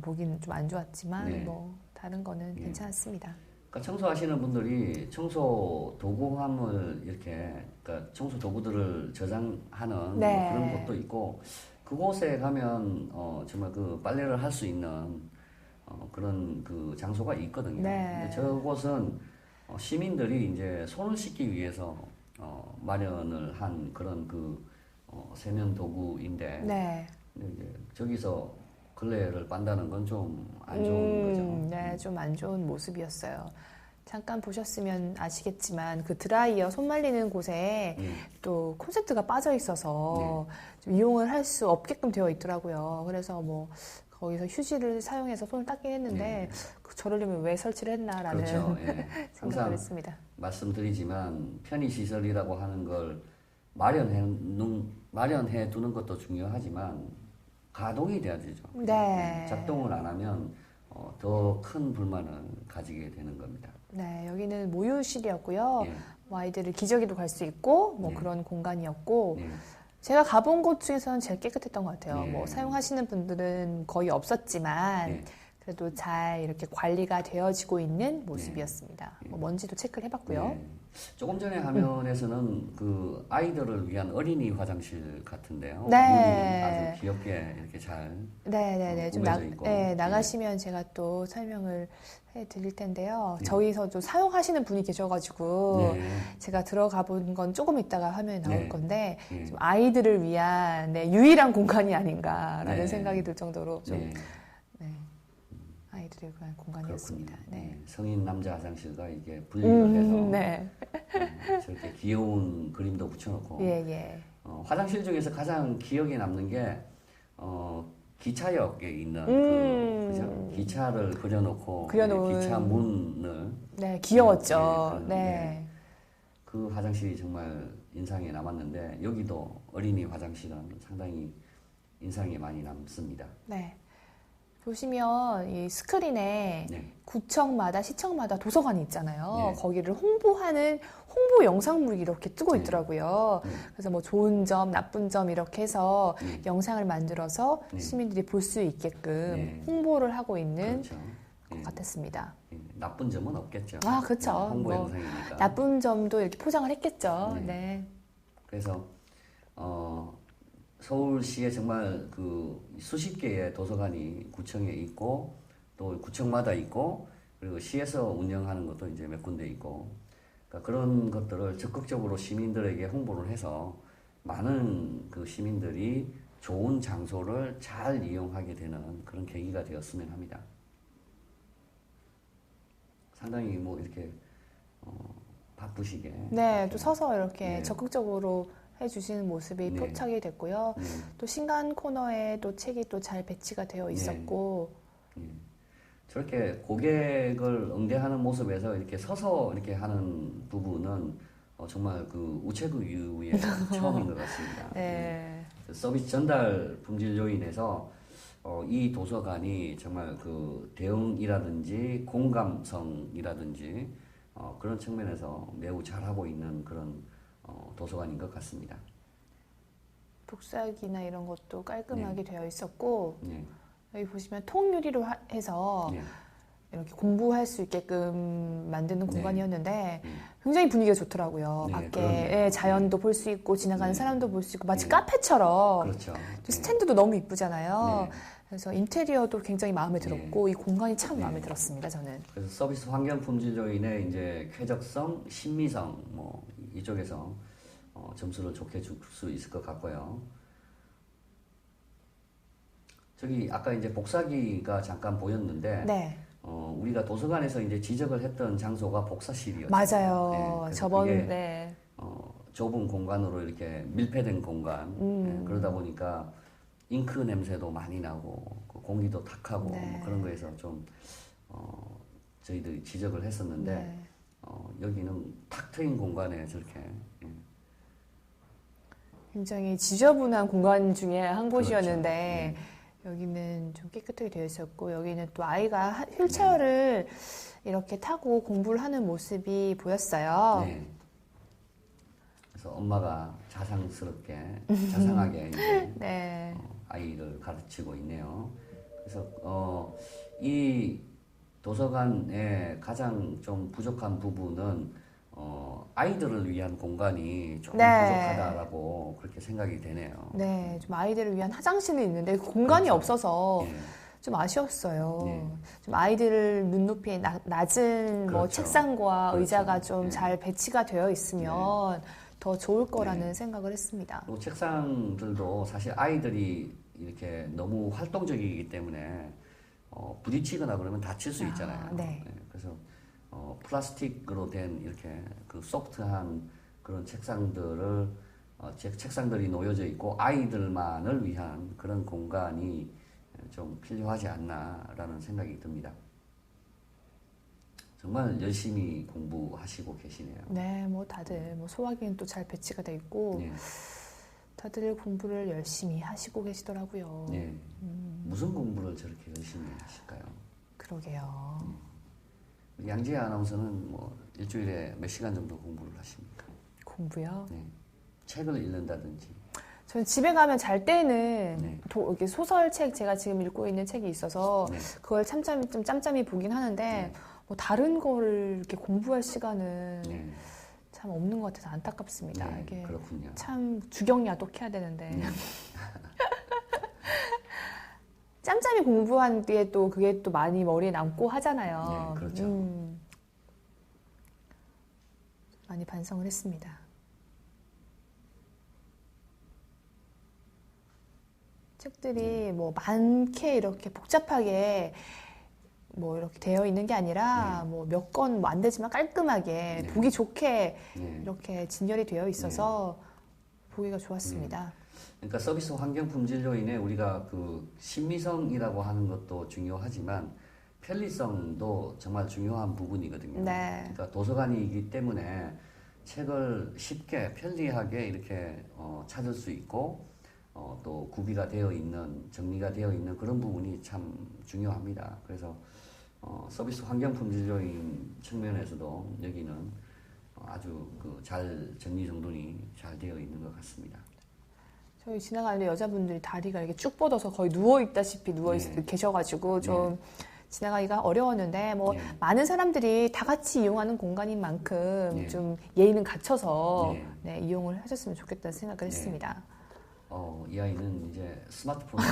보기는 좀 안 좋았지만 네. 뭐 다른 거는 네. 괜찮았습니다. 그러니까 청소하시는 분들이 청소 도구함을 이렇게 그러니까 청소 도구들을 저장하는 네. 뭐 그런 곳도 있고 그곳에 가면 정말 그 빨래를 할 수 있는 그런 그 장소가 있거든요. 네. 근데 저곳은 시민들이 이제 손을 씻기 위해서 마련을 한 그런 그 세면 도구인데 네. 근데 이제 저기서 걸레를 빤다는 건 좀 안 좋은 거죠. 네, 좀 안 좋은 모습이었어요. 잠깐 보셨으면 아시겠지만 그 드라이어 손 말리는 곳에 네. 또 콘센트가 빠져 있어서 좀 이용을 할 수 없게끔 되어 있더라고요. 그래서 뭐 거기서 휴지를 사용해서 손을 닦긴 했는데 저러려면 왜 설치를 했나라는 그렇죠. 예. 생각을 항상 했습니다. 말씀드리지만 편의시설이라고 하는 걸 마련해 두는 것도 중요하지만 가동이 돼야 되죠. 네. 작동을 안 하면 더 큰 불만을 가지게 되는 겁니다. 네, 여기는 모유실이었고요. 예. 뭐 아이들을 기저귀도 갈 수 있고 뭐 네. 그런 공간이었고 네. 제가 가본 곳 중에서는 제일 깨끗했던 것 같아요. 네. 뭐 사용하시는 분들은 거의 없었지만 네. 그래도 잘 이렇게 관리가 되어지고 있는 모습이었습니다. 네. 뭐 먼지도 체크를 해봤고요. 네. 조금 전에 화면에서는 그 아이들을 위한 어린이 화장실 같은데요. 네. 문이 아주 귀엽게 이렇게 잘 네네네. 좀 꾸며져 있고. 나가시면 제가 또 설명을 해드릴 텐데요. 네. 저기서도 사용하시는 분이 계셔가지고 네. 제가 들어가 본 건 조금 있다가 화면에 나올 네. 건데 네. 좀 아이들을 위한 유일한 공간이 아닌가라는 네. 생각이 들 정도로 좀 네. 네, 아이들을 위한 공간이었습니다. 그렇군요. 네. 성인 남자 화장실과 이게 분리를 해서 네. 저렇게 귀여운 그림도 붙여놓고 예, 예. 화장실 중에서 가장 기억에 남는 게 기차역에 있는 그죠? 기차를 그려놓은 기차 문을 네, 귀여웠죠. 네, 네. 그 화장실이 정말 인상에 남았는데 여기도 어린이 화장실은 상당히 인상에 많이 남습니다. 네. 보시면 이 스크린에 네. 구청마다 시청마다 도서관이 있잖아요. 네. 거기를 홍보하는 홍보 영상물이 이렇게 뜨고 네. 있더라고요. 네. 그래서 뭐 좋은 점, 나쁜 점 이렇게 해서 네. 영상을 만들어서 네. 시민들이 볼 수 있게끔 네. 홍보를 하고 있는 그렇죠. 것 예. 같았습니다. 나쁜 점은 없겠죠. 아, 그렇죠. 홍보 뭐 영상이니까. 나쁜 점도 이렇게 포장을 했겠죠. 네. 네. 그래서 서울시에 정말 그 수십 개의 도서관이 구청에 있고 또 구청마다 있고 그리고 시에서 운영하는 것도 이제 몇 군데 있고 그러니까 그런 것들을 적극적으로 시민들에게 홍보를 해서 많은 그 시민들이 좋은 장소를 잘 이용하게 되는 그런 계기가 되었으면 합니다. 상당히 뭐 이렇게 바쁘시게 네, 또 서서 이렇게 네. 적극적으로 해주시는 모습이 네. 포착이 됐고요. 또 신간 코너에 또 책이 또 잘 배치가 되어 있었고, 예. 저렇게 고객을 응대하는 모습에서 이렇게 서서 이렇게 하는 부분은 정말 그 우체국 이후에 처음인 것 같습니다. 네. 그 서비스 전달 품질 요인에서 이 도서관이 정말 그 대응이라든지 공감성이라든지 그런 측면에서 매우 잘하고 있는 그런 도서관인 것 같습니다. 복사기나 이런 것도 깔끔하게 되어 있었고, 네. 여기 보시면 통유리로 해서 네. 이렇게 공부할 수 있게끔 만드는 네. 공간이었는데 굉장히 분위기가 좋더라고요. 네, 밖에 그럼요. 자연도 볼 수 있고 지나가는 네. 사람도 볼 수 있고 마치 네. 카페처럼 그렇죠. 또 스탠드도 너무 이쁘잖아요. 네. 그래서 인테리어도 굉장히 마음에 들었고 이 공간이 참 네. 마음에 들었습니다. 저는. 그래서 서비스 환경 품질 요인의 이제 쾌적성, 신미성 뭐 이쪽에서 점수를 좋게 줄 수 있을 것 같고요. 저기 아까 이제 복사기가 잠깐 보였는데 네. 우리가 도서관에서 이제 지적을 했던 장소가 복사실이었죠. 맞아요. 그래서 저번 그게, 네. 좁은 공간으로 이렇게 밀폐된 공간. 그러다 보니까 잉크 냄새도 많이 나고 그 공기도 탁하고 네. 뭐 그런 거에서 좀 저희들이 지적을 했었는데 네. 여기는 탁 트인 공간에 저렇게 굉장히 지저분한 공간 중에 한 그렇죠. 곳이었는데 여기는 좀 깨끗하게 되어 있었고 여기는 또 아이가 휠체어를 이렇게 타고 공부를 하는 모습이 보였어요. 네. 그래서 엄마가 자상스럽게 자상하게 이제 네. 아이를 가르치고 있네요. 그래서 이 도서관의 가장 좀 부족한 부분은 아이들을 위한 공간이 조금 네. 부족하다라고 그렇게 생각이 되네요. 네, 좀 아이들을 위한 화장실이 있는데 공간이 그렇죠. 없어서 예. 좀 아쉬웠어요. 네. 좀 아이들을 눈높이에 낮은 뭐 그렇죠. 책상과 그렇죠. 의자가 좀 네. 잘 배치가 되어 있으면 더 좋을 거라는 생각을 했습니다. 또 책상들도 사실 아이들이 이렇게 너무 활동적이기 때문에 부딪히거나 그러면 다칠 수 있잖아요. 네. 그래서 플라스틱으로 된 이렇게 그 소프트한 그런 책상들을 책상들이 놓여져 있고 아이들만을 위한 그런 공간이 좀 필요하지 않나라는 생각이 듭니다. 정말 열심히 공부하시고 계시네요. 네, 뭐 다들 뭐 소화기는 또 잘 배치가 돼 있고 네. 다들 공부를 열심히 하시고 계시더라고요. 네. 무슨 공부를 저렇게 열심히 하실까요? 그러게요. 우리 양지혜 아나운서는 뭐 일주일에 몇 시간 정도 공부를 하십니까? 공부요? 네. 책을 읽는다든지. 저는 집에 가면 잘 때는 네. 이렇게 소설책 제가 지금 읽고 있는 책이 있어서 네. 그걸 좀 짬짬이 보긴 하는데 뭐 다른 거를 이렇게 공부할 시간은 네. 참 없는 것 같아서 안타깝습니다. 네, 이게 그렇군요. 참 주경야독해야 되는데 짬짬이 공부한 뒤에 또 그게 또 많이 머리에 남고 하잖아요. 네, 그렇죠. 많이 반성을 했습니다. 책들이 뭐 많게 이렇게 복잡하게 뭐 이렇게 되어 있는 게 아니라 뭐 몇 권 뭐 안 되지만 깔끔하게 보기 좋게 네. 이렇게 진열이 되어 있어서 보기가 좋았습니다. 그러니까 서비스 환경 품질 요인에 우리가 그 신미성이라고 하는 것도 중요하지만 편리성도 정말 중요한 부분이거든요. 네. 그러니까 도서관이기 때문에 책을 쉽게 편리하게 이렇게 찾을 수 있고 또 구비가 되어 있는 정리가 되어 있는 그런 부분이 참 중요합니다. 그래서 서비스 환경 품질 요인 측면에서도 여기는 아주 그 잘 정리 정돈이 잘 되어 있는 것 같습니다. 저희 지나가는데 여자분들이 다리가 이렇게 쭉 뻗어서 거의 누워 있다시피 계셔가지고 좀 지나가기가 어려웠는데 뭐 많은 사람들이 다 같이 이용하는 공간인 만큼 좀 예의는 갖춰서 이용을 하셨으면 좋겠다는 생각을 했습니다. 이 아이는 이제 스마트폰을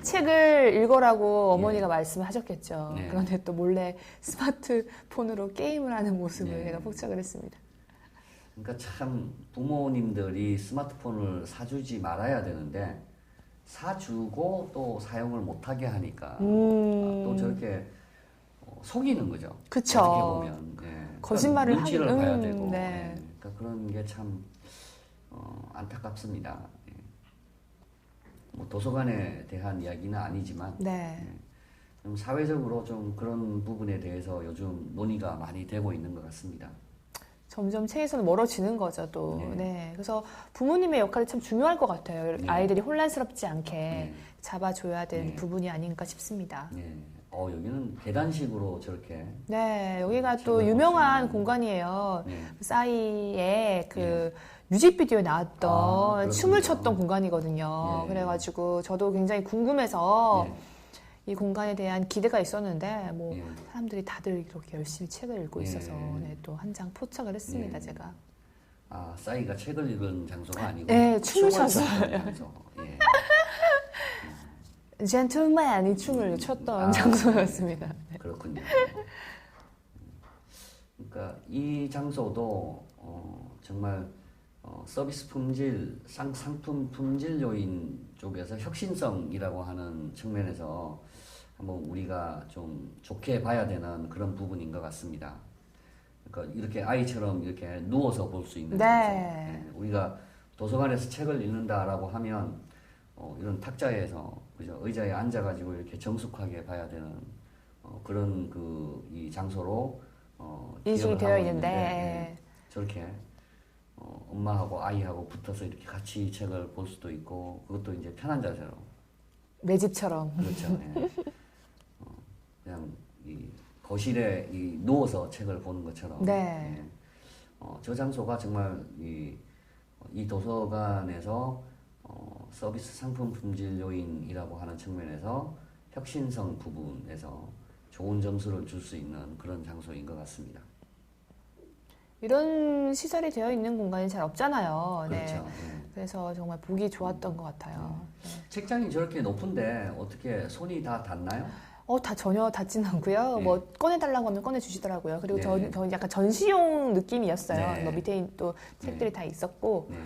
책을 읽으라고 어머니가 말씀을 하셨겠죠. 네. 그런데 또 몰래 스마트폰으로 게임을 하는 모습을 네. 제가 포착을 했습니다. 그러니까 참 부모님들이 스마트폰을 사주지 말아야 되는데 사주고 또 사용을 못하게 하니까 또 저렇게 속이는 거죠. 그쵸. 어떻게 보면 거짓말을 그러니까 눈치를 하긴, 봐야 되고 네. 그러니까 그런 게 참 안타깝습니다. 뭐 도서관에 대한 이야기는 아니지만 좀 사회적으로 좀 그런 부분에 대해서 요즘 논의가 많이 되고 있는 것 같습니다. 점점 책에서는 멀어지는 거죠, 또. 네. 그래서 부모님의 역할이 참 중요할 것 같아요. 아이들이 혼란스럽지 않게 잡아줘야 되는 부분이 아닌가 싶습니다. 여기는 계단식으로 저렇게. 네, 여기가 또 유명한 공간이에요. 싸이의 그 뮤직비디오에 나왔던 춤을 췄던 공간이거든요. 그래가지고 저도 굉장히 궁금해서 이 공간에 대한 기대가 있었는데 뭐 사람들이 다들 이렇게 열심히 책을 읽고 있어서 또 한 장 포착을 했습니다, 제가. 싸이가 책을 읽은 장소가 아니고 춤을 췄어요. 장소. 젠틀맨이 춤을 췄던 장소였습니다. 그렇군요. 그러니까 이 장소도 정말 서비스 품질, 상품 품질 요인 쪽에서 혁신성이라고 하는 측면에서 한번 우리가 좀 좋게 봐야 되는 그런 부분인 것 같습니다. 그러니까 이렇게 아이처럼 이렇게 누워서 볼 수 있는 네. 장소. 예, 우리가 도서관에서 책을 읽는다라고 하면 이런 탁자에서 그죠? 의자에 앉아가지고 이렇게 정숙하게 봐야 되는 그런 이 장소로 인식이 기억을 되어 하고 있는데 예, 저렇게 엄마하고 아이하고 붙어서 이렇게 같이 책을 볼 수도 있고 그것도 이제 편한 자세로 내 집처럼. 그렇죠. 예. 그냥 이 거실에 누워서 책을 보는 것처럼. 네. 예. 저 장소가 정말 이 도서관에서 서비스 상품 품질 요인이라고 하는 측면에서 혁신성 부분에서 좋은 점수를 줄 수 있는 그런 장소인 것 같습니다. 이런 시설이 되어 있는 공간이 잘 없잖아요. 네. 그렇죠. 예. 그래서 정말 보기 좋았던 것 같아요. 네. 책장이 저렇게 높은데 어떻게 손이 다 닿나요? 다 전혀 닿지는 않고요. 네. 뭐 꺼내달라고 하면 꺼내주시더라고요. 그리고 네. 저 약간 전시용 느낌이었어요. 네. 뭐 밑에 또 책들이 다 있었고 네.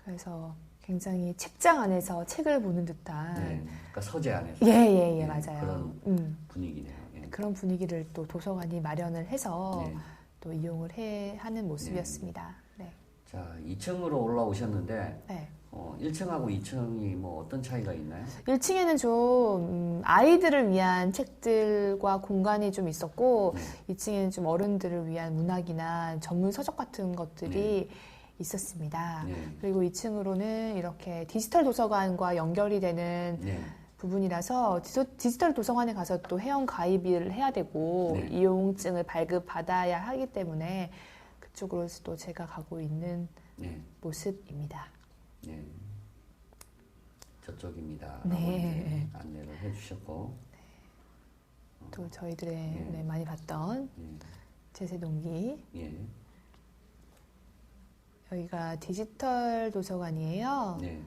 그래서 굉장히 책장 안에서 책을 보는 듯한 네. 그러니까 서재 안에서. 예, 네, 맞아요. 그런 분위기네요. 예. 그런 분위기를 또 도서관이 마련을 해서 네. 또 이용을 하는 모습이었습니다. 네. 자, 2층으로 올라오셨는데 네. 1층하고 2층이 뭐 어떤 차이가 있나요? 1층에는 좀 아이들을 위한 책들과 공간이 좀 있었고 네. 2층에는 좀 어른들을 위한 문학이나 전문 서적 같은 것들이 있었습니다. 네. 그리고 2층으로는 이렇게 디지털 도서관과 연결이 되는 네. 부분이라서 디지털 도서관에 가서 또 회원 가입을 해야 되고 네. 이용증을 발급받아야 하기 때문에 그쪽으로 또 제가 가고 있는 네. 모습입니다. 네. 저쪽입니다. 네. 안내를 해주셨고. 또 저희들의 네. 네, 많이 봤던 예. 제세동기. 예. 여기가 디지털 도서관이에요. 네.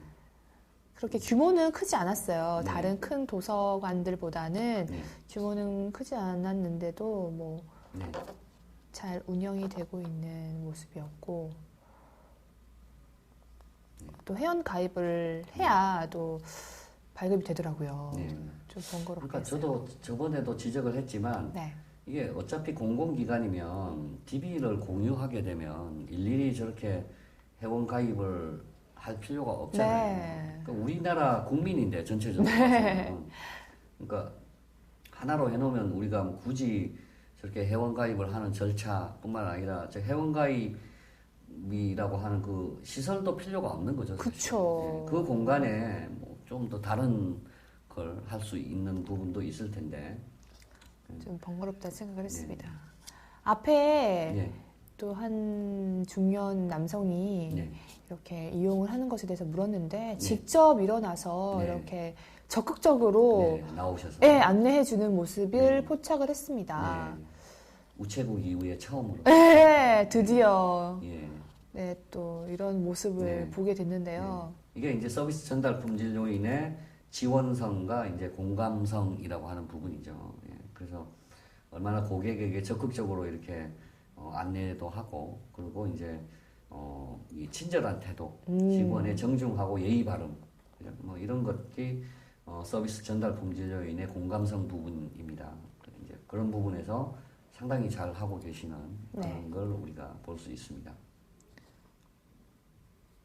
그렇게 규모는 크지 않았어요. 네. 다른 큰 도서관들보다는 네. 규모는 크지 않았는데도 뭐 네. 잘 운영이 되고 있는 모습이었고 또 회원 가입을 해야 또 발급이 되더라고요. 네. 좀 번거롭게 그러니까 했어요. 저도 저번에도 지적을 했지만 네. 이게 어차피 공공기관이면 DB를 공유하게 되면 일일이 저렇게 회원 가입을 할 필요가 없잖아요. 네. 그러니까 우리나라 국민인데 전체적으로 봐서는. 그러니까 하나로 해놓으면 우리가 뭐 굳이 저렇게 회원 가입을 하는 절차뿐만 아니라 저 회원 가입이라고 하는 그 시설도 필요가 없는 거죠. 사실. 그쵸. 그 공간에 뭐 좀 더 다른 걸 할 수 있는 부분도 있을 텐데. 좀 번거롭다 생각을 했습니다. 네. 앞에 예. 또 한 중년 남성이 네. 이렇게 이용을 하는 것에 대해서 물었는데 직접 일어나서 네. 이렇게 적극적으로 네, 나오셔서. 안내해 주는 모습을 네. 포착을 했습니다. 네. 우체국 이후에 처음으로. 네, 드디어 예. 네, 또 이런 모습을 네. 보게 됐는데요. 이게 이제 서비스 전달 품질 요인의 지원성과 이제 공감성이라고 하는 부분이죠. 예. 그래서 얼마나 고객에게 적극적으로 이렇게 안내도 하고 그리고 이제 이 친절한 태도, 직원의 정중하고 예의 바름 뭐 이런 것이 서비스 전달 품질 요인의 공감성 부분입니다. 이제 그런 부분에서 상당히 잘 하고 계시는 그런 걸 우리가 볼 수 있습니다.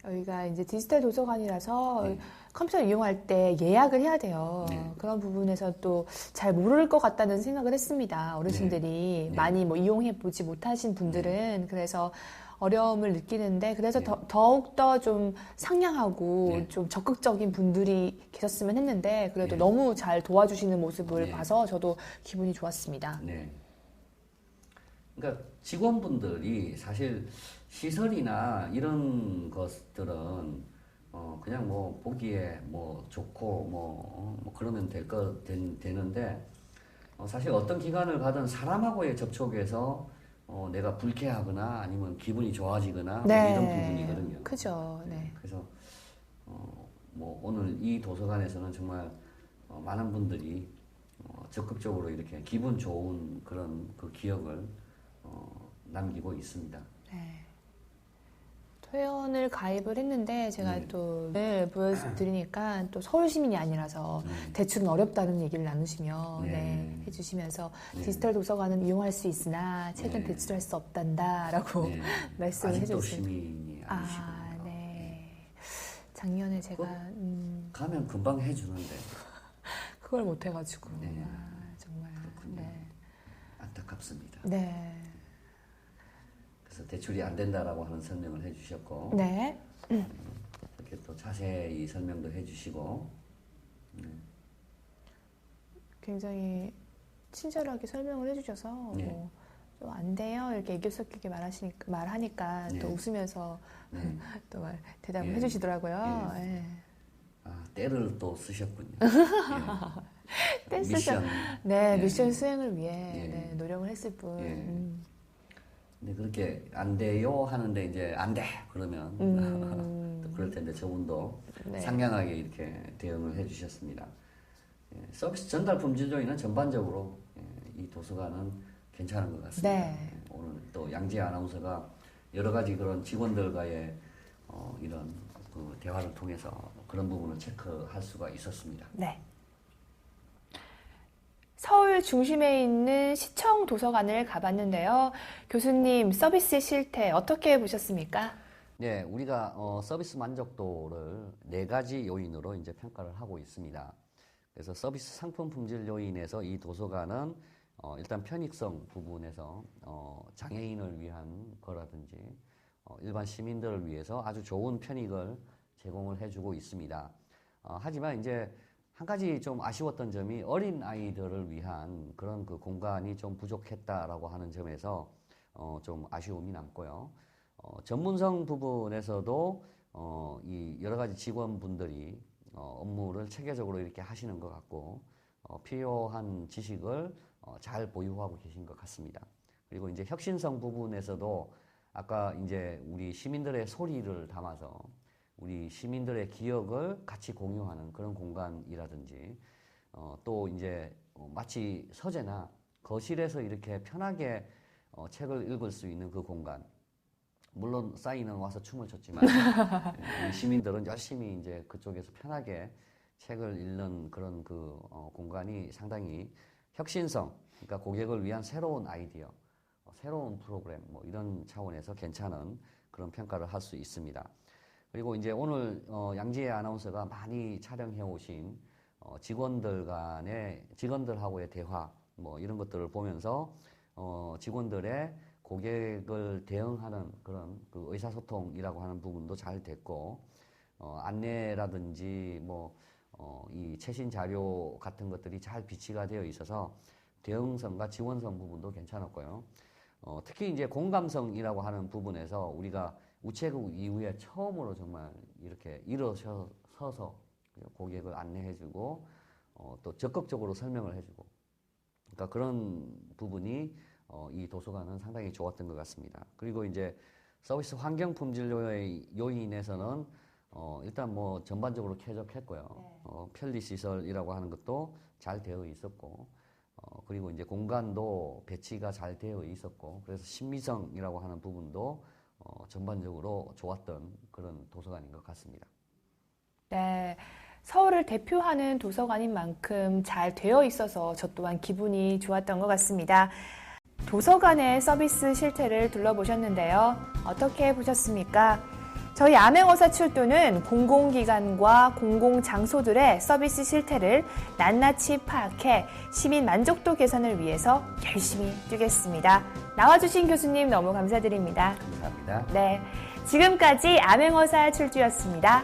여기가 이제 디지털 도서관이라서 네. 컴퓨터 이용할 때 예약을 해야 돼요. 네. 그런 부분에서 또 잘 모를 것 같다는 생각을 했습니다. 어르신들이 네. 많이 뭐 이용해 보지 못하신 분들은 그래서 어려움을 느끼는데 그래서 더욱더 좀 상냥하고 네. 좀 적극적인 분들이 계셨으면 했는데 그래도 네. 너무 잘 도와주시는 모습을 네. 봐서 저도 기분이 좋았습니다. 네. 그러니까 직원분들이 사실 시설이나 이런 것들은 그냥 뭐 보기에 뭐 좋고 뭐 그러면 되는데 사실 어떤 기관을 가든 사람하고의 접촉에서 내가 불쾌하거나 아니면 기분이 좋아지거나 뭐 이런 부분이거든요. 그죠. 네. 그래서 뭐 오늘 이 도서관에서는 정말 많은 분들이 적극적으로 이렇게 기분 좋은 그런 그 기억을 남기고 있습니다. 네. 회원을 가입을 했는데 제가 네. 또 보여드리니까 또 서울 시민이 아니라서 대출은 어렵다는 얘기를 나누시며 네. 해주시면서 네. 디지털 도서관은 이용할 수 있으나 책은 네. 대출할 수 없단다라고 네. 말씀을 아직도 해주셨어요. 시민이 아니시고 네. 작년에 제가 가면 금방 해주는데 그걸 못 해가지고 네. 정말 그렇군요. 네. 안타깝습니다. 네. 그래서 대출이 안 된다라고 하는 설명을 해주셨고 네. 이렇게 또 자세히 설명도 해주시고 굉장히 친절하게 설명을 해주셔서 네. 좀 안 돼요 이렇게 애교 섞이게 말하니까 네. 또 웃으면서 네. 또 대답을 예. 해주시더라고요. 예. 예. 아, 때를 또 쓰셨군요. 때 쓰죠. 미션. 네, 예. 미션 수행을 위해 예. 네, 노력을 했을 뿐. 예. 근데 그렇게 안 돼요 하는데 이제 안 돼 그러면 또 그럴 텐데 저분도 네. 상냥하게 이렇게 대응을 해주셨습니다. 예, 서비스 전달 품질 요인은 전반적으로 이 도서관은 괜찮은 것 같습니다. 네. 예, 오늘 또 양지혜 아나운서가 여러 가지 그런 직원들과의 이런 그 대화를 통해서 그런 부분을 체크할 수가 있었습니다. 네. 서울 중심에 있는 시청 도서관을 가봤는데요. 교수님, 서비스 실태 어떻게 보셨습니까? 네, 우리가 서비스 만족도를 4가지 요인으로 이제 평가를 하고 있습니다. 그래서 서비스 상품 품질 요인에서 이 도서관은 일단 편익성 부분에서 장애인을 위한 거라든지 일반 시민들을 위해서 아주 좋은 편익을 제공을 해주고 있습니다. 하지만 이제 한 가지 좀 아쉬웠던 점이 어린 아이들을 위한 그런 그 공간이 좀 부족했다라고 하는 점에서 좀 아쉬움이 남고요. 전문성 부분에서도 이 여러 가지 직원분들이 업무를 체계적으로 이렇게 하시는 것 같고 필요한 지식을 잘 보유하고 계신 것 같습니다. 그리고 이제 혁신성 부분에서도 아까 이제 우리 시민들의 소리를 담아서 우리 시민들의 기억을 같이 공유하는 그런 공간이라든지 또 이제 마치 서재나 거실에서 이렇게 편하게 책을 읽을 수 있는 그 공간. 물론 싸이는 와서 춤을 췄지만 우리 시민들은 열심히 이제 그쪽에서 편하게 책을 읽는 그런 그 공간이 상당히 혁신성, 그러니까 고객을 위한 새로운 아이디어, 새로운 프로그램 뭐 이런 차원에서 괜찮은 그런 평가를 할 수 있습니다. 그리고 이제 오늘 양지혜 아나운서가 많이 촬영해 오신 직원들하고의 대화 뭐 이런 것들을 보면서 직원들의 고객을 대응하는 그런 그 의사소통이라고 하는 부분도 잘 됐고 안내라든지 뭐 이 최신 자료 같은 것들이 잘 비치가 되어 있어서 대응성과 지원성 부분도 괜찮았고요. 특히 이제 공감성이라고 하는 부분에서 우리가 우체국 이후에 처음으로 정말 이렇게 일어서서 고객을 안내해주고 또 적극적으로 설명을 해주고 그러니까 그런 부분이 이 도서관은 상당히 좋았던 것 같습니다. 그리고 이제 서비스 환경 품질 요인에서는 일단 뭐 전반적으로 쾌적했고요. 편리 시설이라고 하는 것도 잘 되어 있었고 그리고 이제 공간도 배치가 잘 되어 있었고 그래서 신미성이라고 하는 부분도 전반적으로 좋았던 그런 도서관인 것 같습니다. 네. 서울을 대표하는 도서관인 만큼 잘 되어 있어서 저 또한 기분이 좋았던 것 같습니다. 도서관의 서비스 실태를 둘러보셨는데요. 어떻게 보셨습니까? 저희 암행어사 출두는 공공기관과 공공장소들의 서비스 실태를 낱낱이 파악해 시민 만족도 개선을 위해서 열심히 뛰겠습니다. 나와주신 교수님 너무 감사드립니다. 감사합니다. 네, 지금까지 암행어사 출두였습니다.